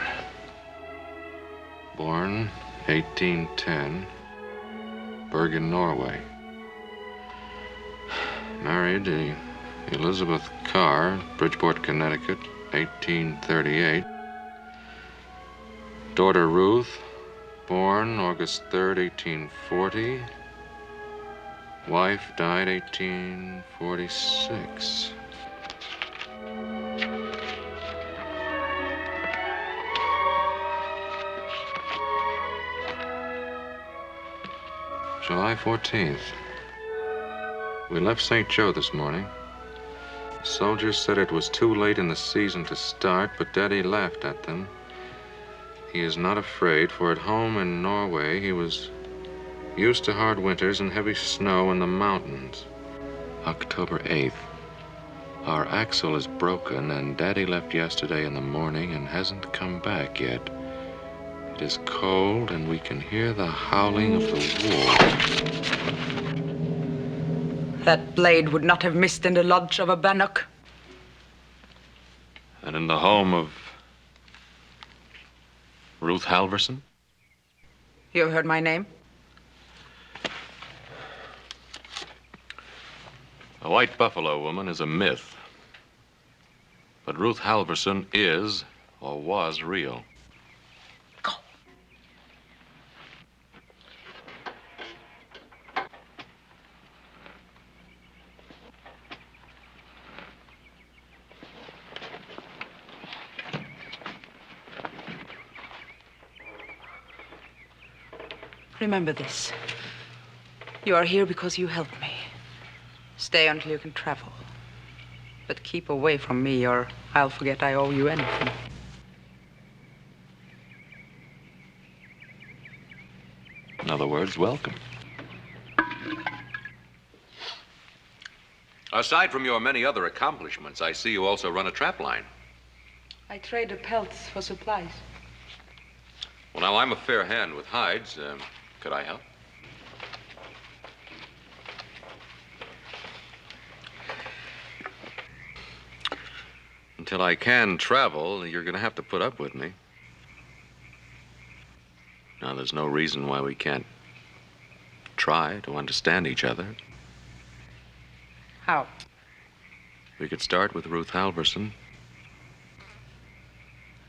Born 1810. Bergen, Norway. Married Elizabeth Carr, Bridgeport, Connecticut, 1838. Daughter Ruth, born August 3rd, 1840. Wife died 1846. July 14th. We left St. Joe this morning. The soldiers said it was too late in the season to start, but Daddy laughed at them. He is not afraid, for at home in Norway, he was used to hard winters and heavy snow in the mountains. October 8th. Our axle is broken, and Daddy left yesterday in the morning and hasn't come back yet. It is cold, and we can hear the howling of the wolves. That blade would not have missed in the lodge of a bannock. And in the home of Ruth Halverson? You have heard my name? A white buffalo woman is a myth. But Ruth Halverson is, or was, real. Remember this. You are here because you helped me. Stay until you can travel. But keep away from me, or I'll forget I owe you anything. In other words, welcome. Aside from your many other accomplishments, I see you also run a trap line. I trade the pelts for supplies. Well, now, I'm a fair hand with hides. Could I help? Until I can travel, you're going to have to put up with me. Now, there's no reason why we can't try to understand each other. How? We could start with Ruth Halverson.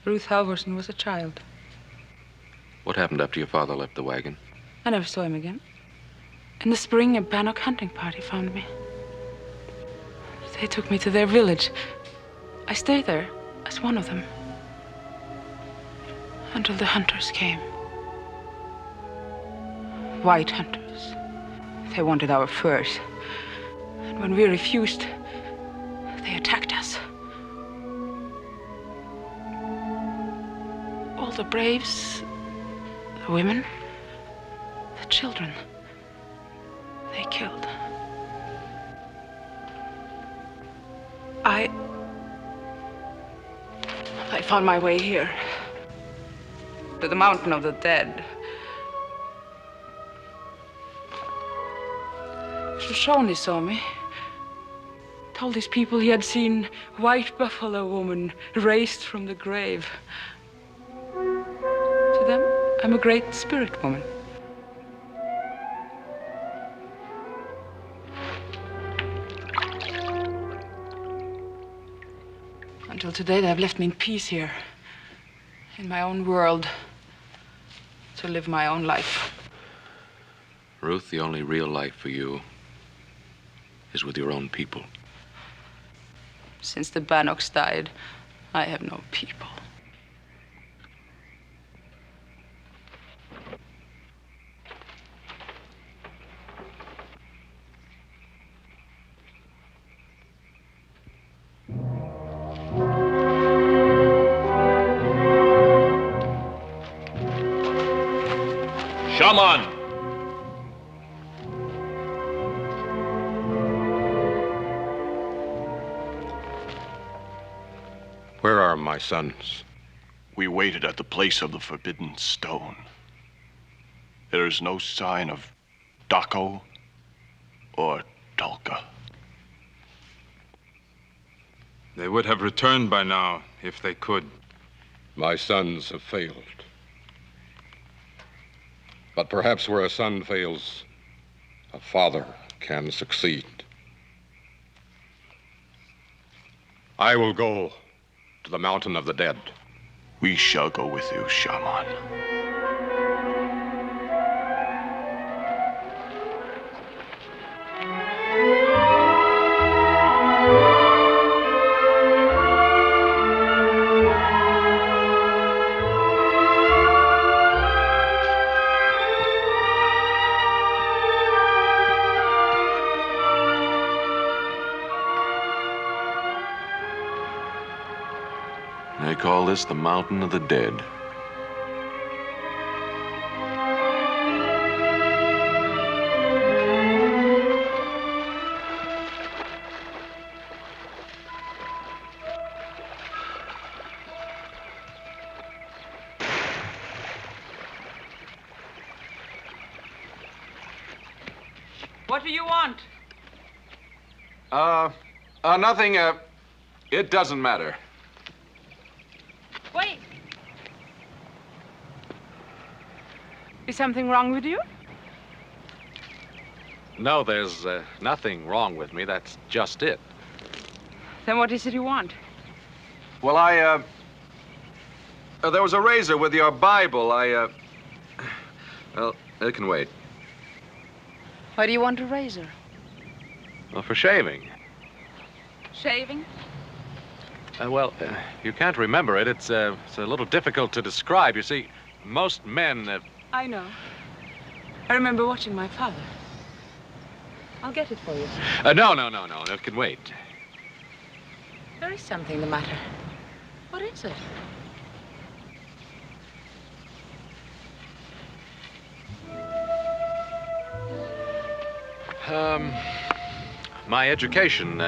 Ruth Halverson was a child. What happened after your father left the wagon? I never saw him again. In the spring, a bannock hunting party found me. They took me to their village. I stayed there as one of them. Until the hunters came. White hunters. They wanted our furs. And when we refused, they attacked us. All the braves, the women, the children, they killed. I found my way here. To the mountain of the dead. Shoshone saw me. Told his people he had seen white buffalo woman raised from the grave. To them, I'm a great spirit woman. Until today, they have left me in peace here, in my own world, to live my own life. Ruth, the only real life for you is with your own people. Since the Bannocks died, I have no people. Shaman! Where are my sons? We waited at the place of the forbidden stone. There is no sign of Dako or Tulka. They would have returned by now if they could. My sons have failed. But perhaps where a son fails, a father can succeed. I will go to the mountain of the dead. We shall go with you, Shaman. us the mountain of the dead. What do you want? Nothing. It doesn't matter. Wait. Is something wrong with you? No, there's nothing wrong with me. That's just it. Then what is it you want? Well, there was a razor with your Bible. Well, it can wait. Why do you want a razor? Well, for shaving. Shaving? You can't remember it. It's a little difficult to describe. You see, most men... I know. I remember watching my father. I'll get it for you. No. It can wait. There is something the matter. What is it? My education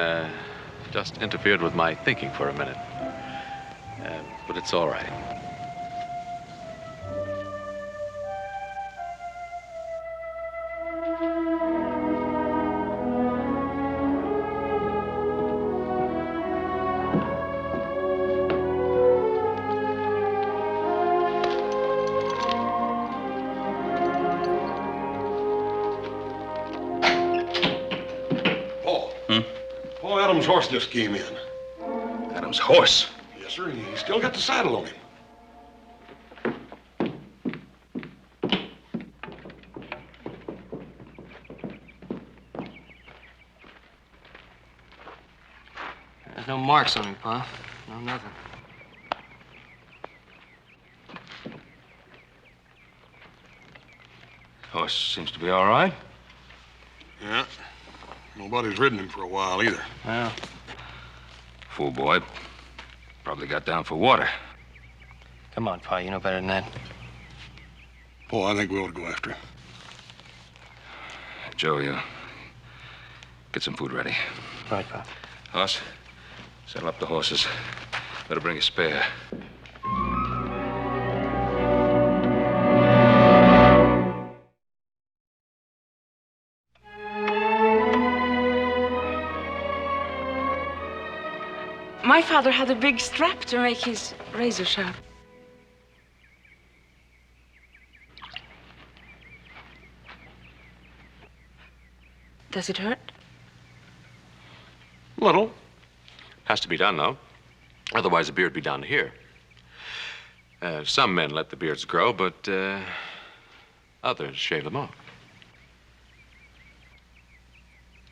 just interfered with my thinking for a minute. But it's all right. Paul Adams' horse just came in. Adams' horse? Yes, sir. He's still got the saddle on him. There's no marks on him, Pa. No nothing. Horse seems to be all right. Yeah. Nobody's ridden him for a while either. Well. Fool boy. Probably got down for water. Come on, Pa. You know better than that. Paul, I think we ought to go after him. Joe, you get some food ready. Right, Pa. Hoss, saddle up the horses. Better bring a spare. My father had a big strap to make his razor sharp. Does it hurt? Little. Has to be done, though. Otherwise, the beard would be down to here. Some men let the beards grow, but others shave them off.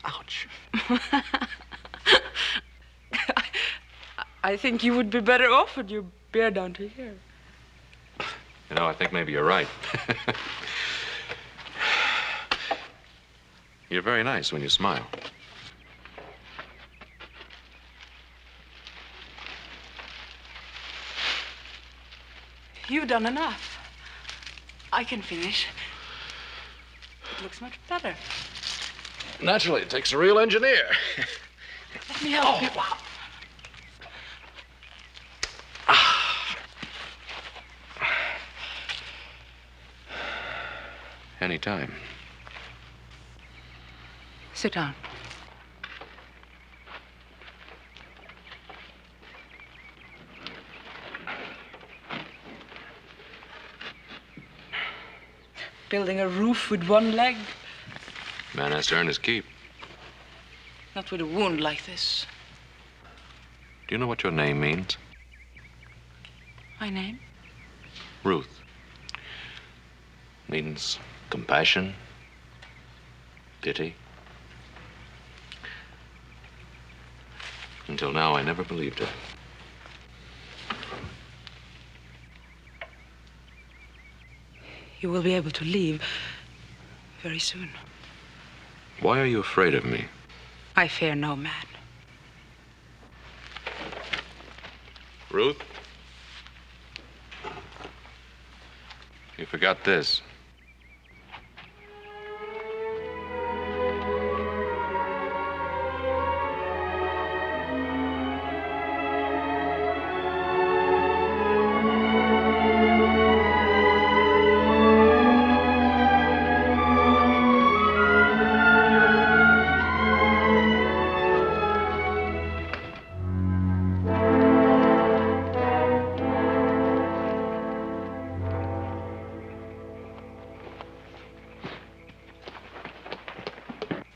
Ouch. I think you would be better off with your beard down to here. You know, I think maybe you're right. You're very nice when you smile. You've done enough. I can finish. It looks much better. Naturally, it takes a real engineer. Let me help you. Wow. Anytime. Sit down. Building a roof with one leg? Man has to earn his keep. Not with a wound like this. Do you know what your name means? My name? Ruth. Means compassion, pity. Until now, I never believed it. You will be able to leave very soon. Why are you afraid of me? I fear no man. Ruth, You forgot this.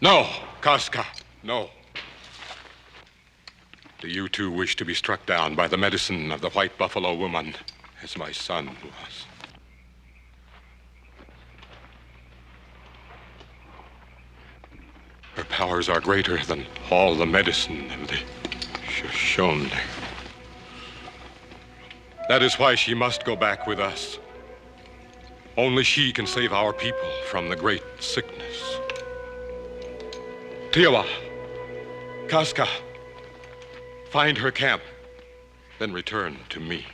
No, Casca, no. Do you too wish to be struck down by the medicine of the white buffalo woman, as my son was? Her powers are greater than all the medicine of the Shoshone. That is why she must go back with us. Only she can save our people from the great sickness. Tiowa, Casca, find her camp, then return to me.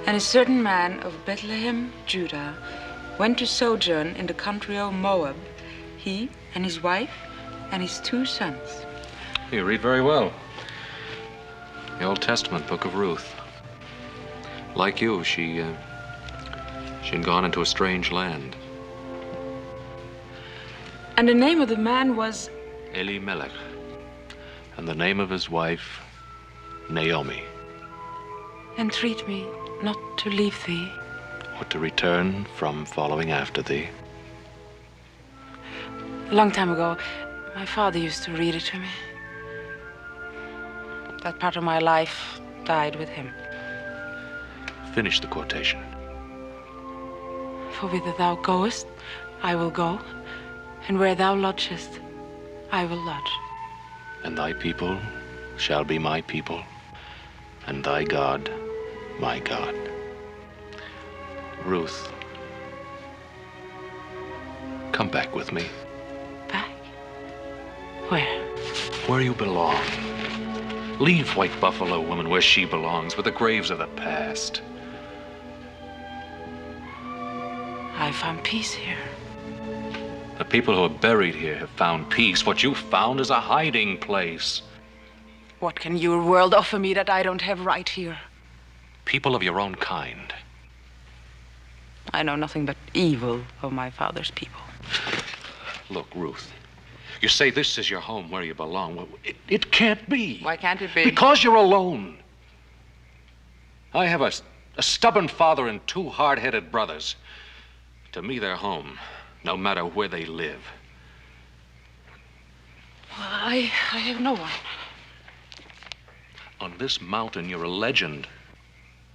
And a certain man of Bethlehem, Judah, went to sojourn in the country of Moab, he and his wife and his 2 sons. You read very well. The Old Testament book of Ruth. Like you, she'd gone into a strange land. And the name of the man was Elimelech, and the name of his wife, Naomi, Entreat me not to leave thee. or to return from following after thee. A long time ago, my father used to read it to me. That part of my life died with him. Finish the quotation. For whither thou goest, I will go, and where thou lodgest, I will lodge. And thy people shall be my people, and thy God my God. Ruth, come back with me. Back? Where? Where you belong. Leave White Buffalo Woman where she belongs, with the graves of the past. I found peace here. The people who are buried here have found peace. What you found is a hiding place. What can your world offer me that I don't have right here? People of your own kind. I know nothing but evil of my father's people. Look, Ruth, you say this is your home where you belong. Well, it can't be. Why can't it be? Because you're alone. I have a stubborn father and 2 hard-headed brothers. To me, they're home, no matter where they live. I have no one. On this mountain, you're a legend.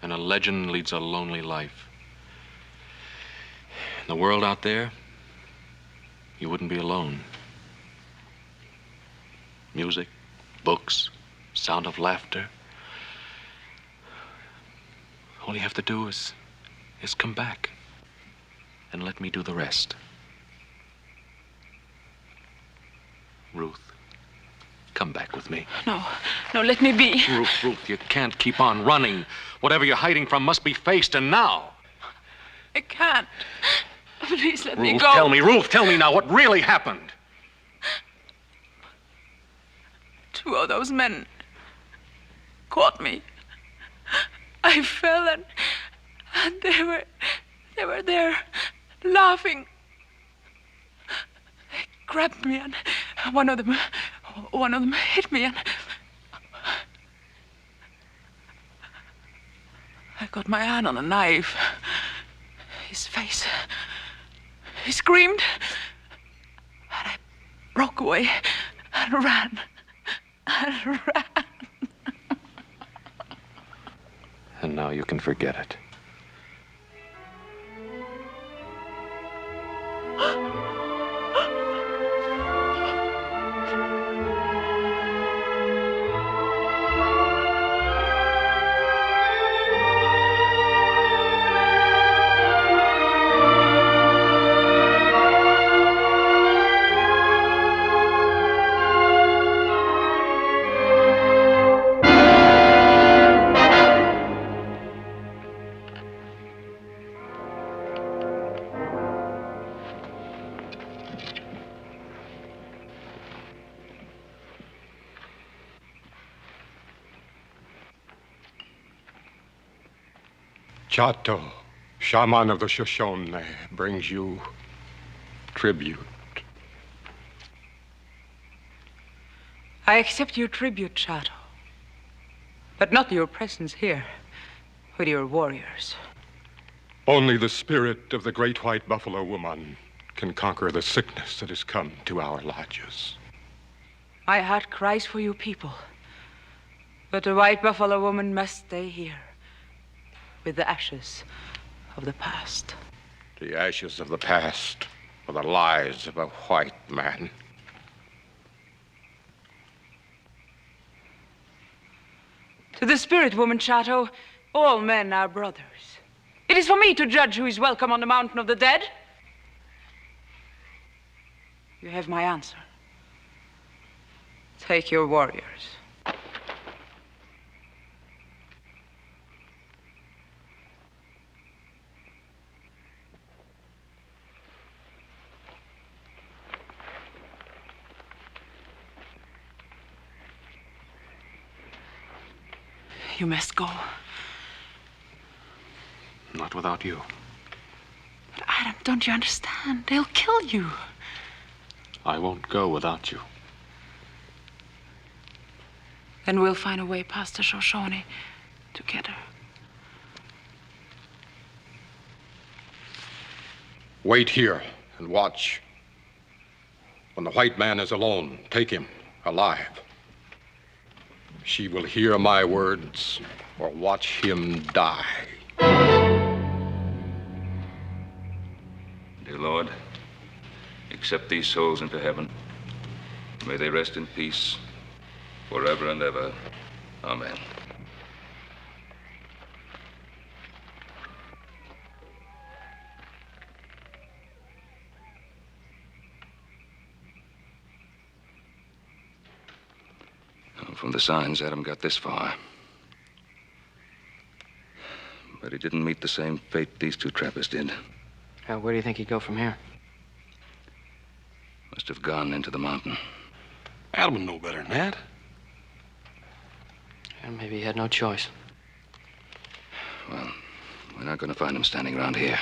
And a legend leads a lonely life. In the world out there, you wouldn't be alone. Music, books, sound of laughter. All you have to do is come back and let me do the rest. Ruth, come back with me. No, let me be. Ruth, you can't keep on running. Whatever you're hiding from must be faced, and now. I can't. Please let me Ruth, go. Ruth, tell me now what really happened. 2 of those men caught me. I fell and they were there laughing. They grabbed me and one of them hit me and I got my hand on a knife. His face. He screamed and I broke away and ran. And now you can forget it. Chato, shaman of the Shoshone, brings you tribute. I accept your tribute, Chato, but not your presence here with your warriors. Only the spirit of the great white buffalo woman can conquer the sickness that has come to our lodges. My heart cries for you people, but the white buffalo woman must stay here with the ashes of the past. The ashes of the past are the lies of a white man. To the spirit woman, Chato, all men are brothers. It is for me to judge who is welcome on the mountain of the dead. You have my answer. Take your warriors. You must go. Not without you. But Adam, don't you understand? They'll kill you. I won't go without you. Then we'll find a way past the Shoshone together. Wait here and watch. When the white man is alone, take him alive. She will hear my words or watch him die. Dear Lord, accept these souls into heaven. May they rest in peace forever and ever. Amen. From the signs, Adam got this far. But he didn't meet the same fate these two trappers did. Where do you think he'd go from here? Must have gone into the mountain. Adam would know better than that. And maybe he had no choice. Well, we're not going to find him standing around here.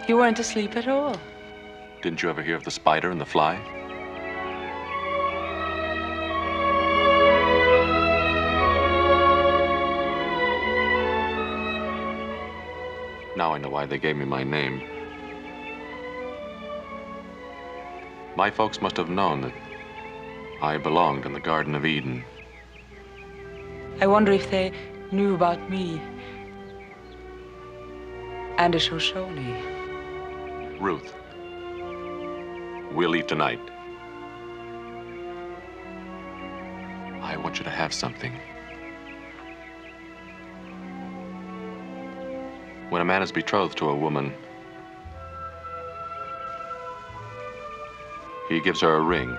You weren't asleep at all. Didn't you ever hear of the spider and the fly? Now I know why they gave me my name. My folks must have known that I belonged in the Garden of Eden. I wonder if they knew about me and the Shoshone. Ruth, we'll eat tonight. I want you to have something. When a man is betrothed to a woman, he gives her a ring.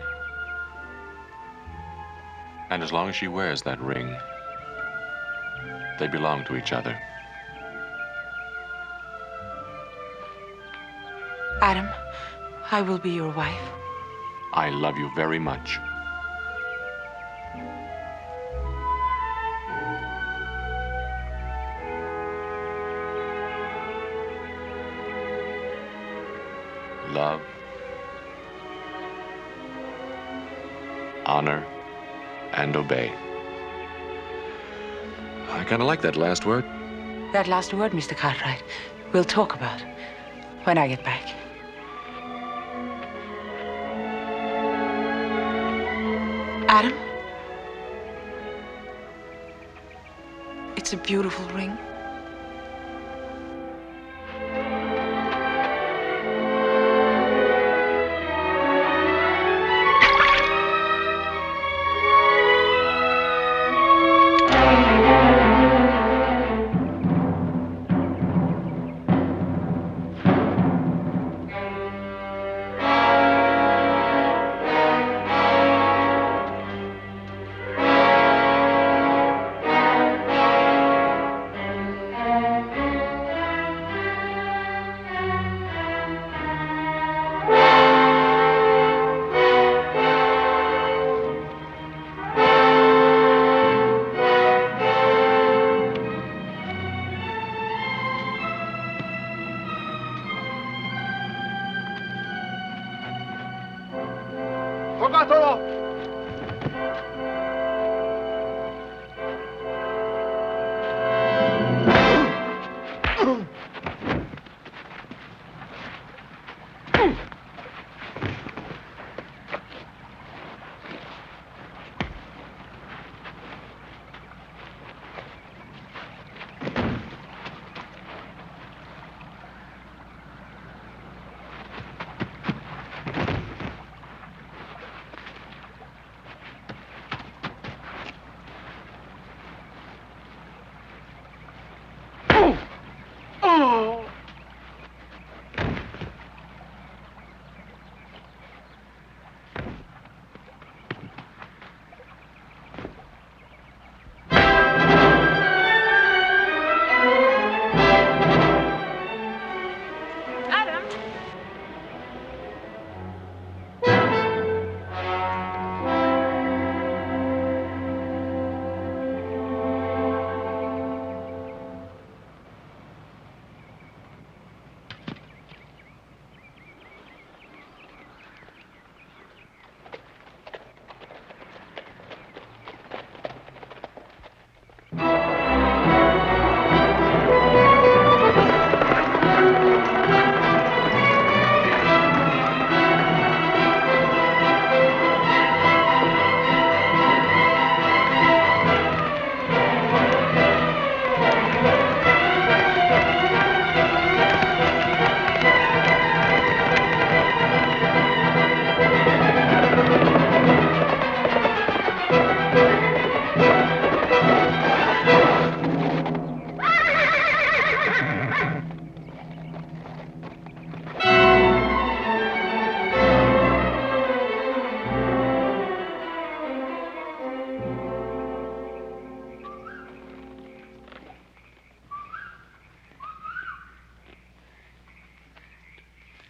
And as long as she wears that ring, they belong to each other. Adam, I will be your wife. I love you very much. Love, honor, and obey. I kind of like that last word. That last word, Mr. Cartwright, we'll talk about when I get back. Adam, it's a beautiful ring.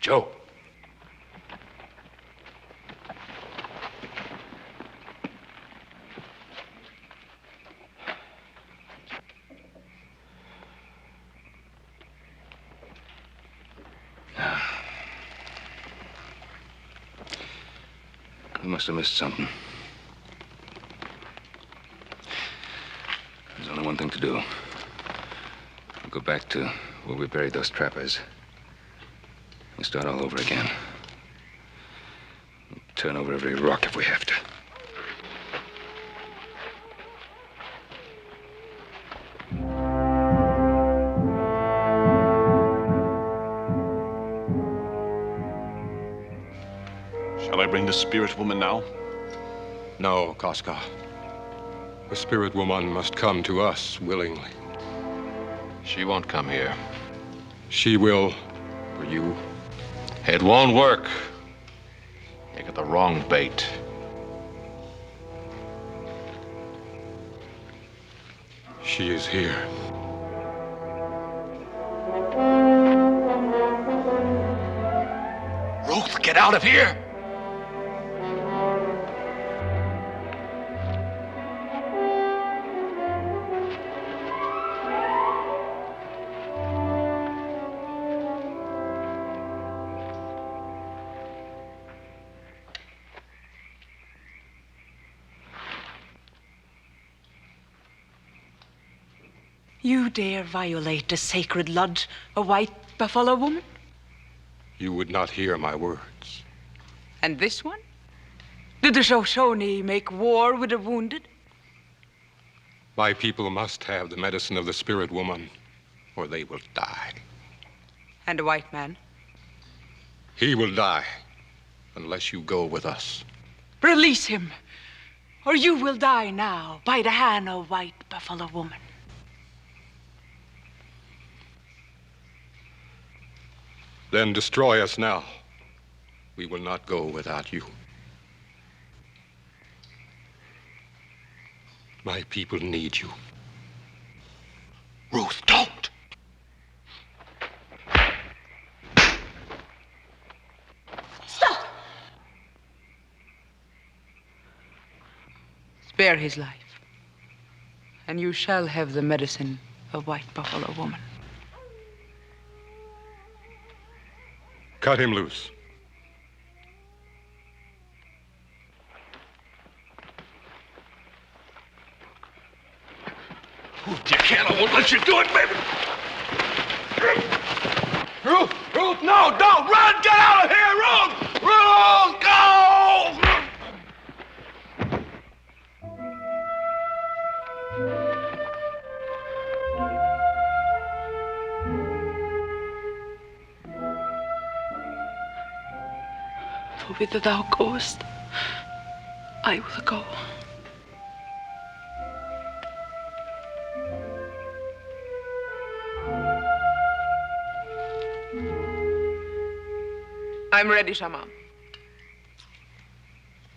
Joe. We must have missed something. There's only one thing to do. We'll go back to where we buried those trappers. We'll start all over again. We'll turn over every rock if we have to. Shall I bring the spirit woman now? No, Casca. The spirit woman must come to us willingly. She won't come here. She will for you. It won't work. You got the wrong bait. She is here. Ruth, get out of here! You dare violate the sacred lodge, a white buffalo woman? You would not hear my words. And this one? Did the Shoshone make war with the wounded? My people must have the medicine of the spirit woman, or they will die. And the white man? He will die, unless you go with us. Release him, or you will die now by the hand of white buffalo woman. Then destroy us now. We will not go without you. My people need you. Ruth, don't! Stop! Spare his life, and you shall have the medicine of white buffalo woman. Cut him loose. Ruth, you can't. I won't let you do it, baby. Ruth! Ruth, no, don't! Run! Get out of here, Ruth! Ruth, go! For whither thou goest, I will go. I'm ready, Shaman.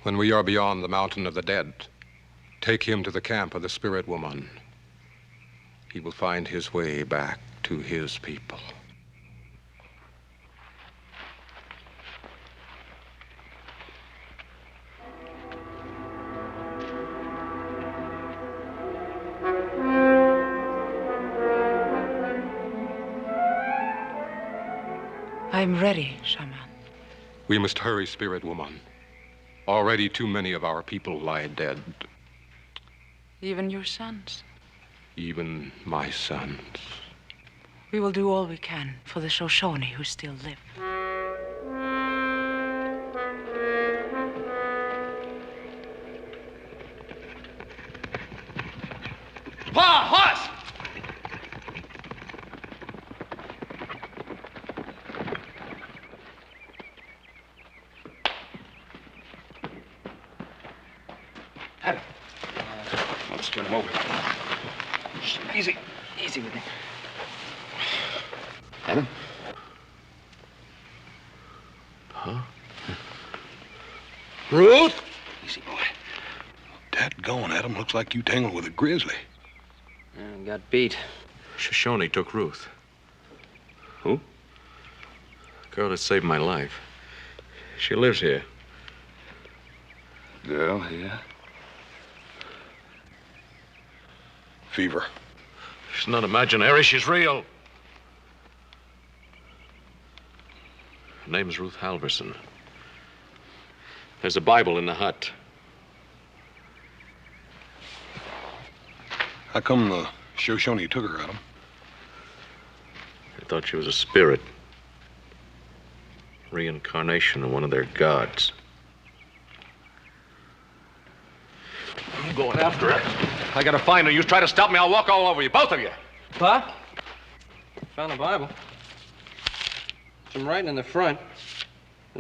When we are beyond the mountain of the dead, take him to the camp of the spirit woman. He will find his way back to his people. I'm ready, Shaman. We must hurry, spirit woman. Already too many of our people lie dead. Even your sons. Even my sons. We will do all we can for the Shoshone who still live. Pa, horse! Let's turn him over. Easy. Easy with him. Adam? Huh? Ruth? Easy, boy. Dadgone, Adam. Looks like you tangled with a grizzly. Yeah, got beat. Shoshone took Ruth. Who? Girl that saved my life. She lives here. Girl here? Fever. She's not imaginary, she's real. Her name's Ruth Halverson. There's a Bible in the hut. How come the Shoshone took her, Adam? They thought she was a spirit. Reincarnation of one of their gods. I'm going after her. I gotta find her. You try to stop me, I'll walk all over you, both of you. Pa? Found a Bible. Some writing in the front.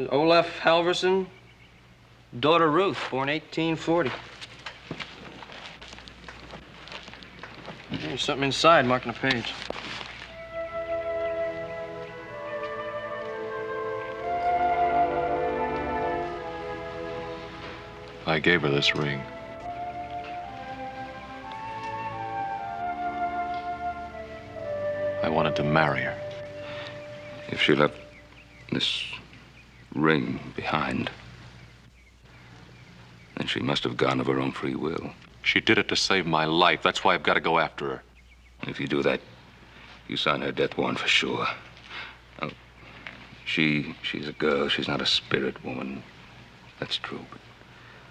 Olaf Halverson, daughter Ruth, born 1840. There's something inside marking a page. I gave her this ring. I wanted to marry her. If she left this ring behind, then she must have gone of her own free will. She did it to save my life. That's why I've got to go after her. If you do that, you sign her death warrant for sure. Now, she's a girl. She's not a spirit woman. That's true.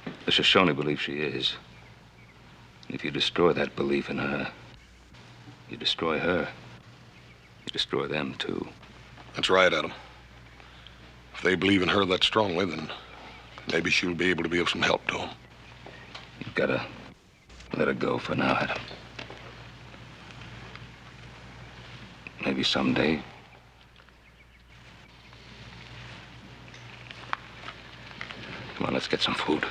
But the Shoshone believe she is. And if you destroy that belief in her, you destroy her. You destroy them, too. That's right, Adam. If they believe in her that strongly, then maybe she'll be able to be of some help to them. You've got to let her go for now, Adam. Maybe someday. Come on, let's get some food.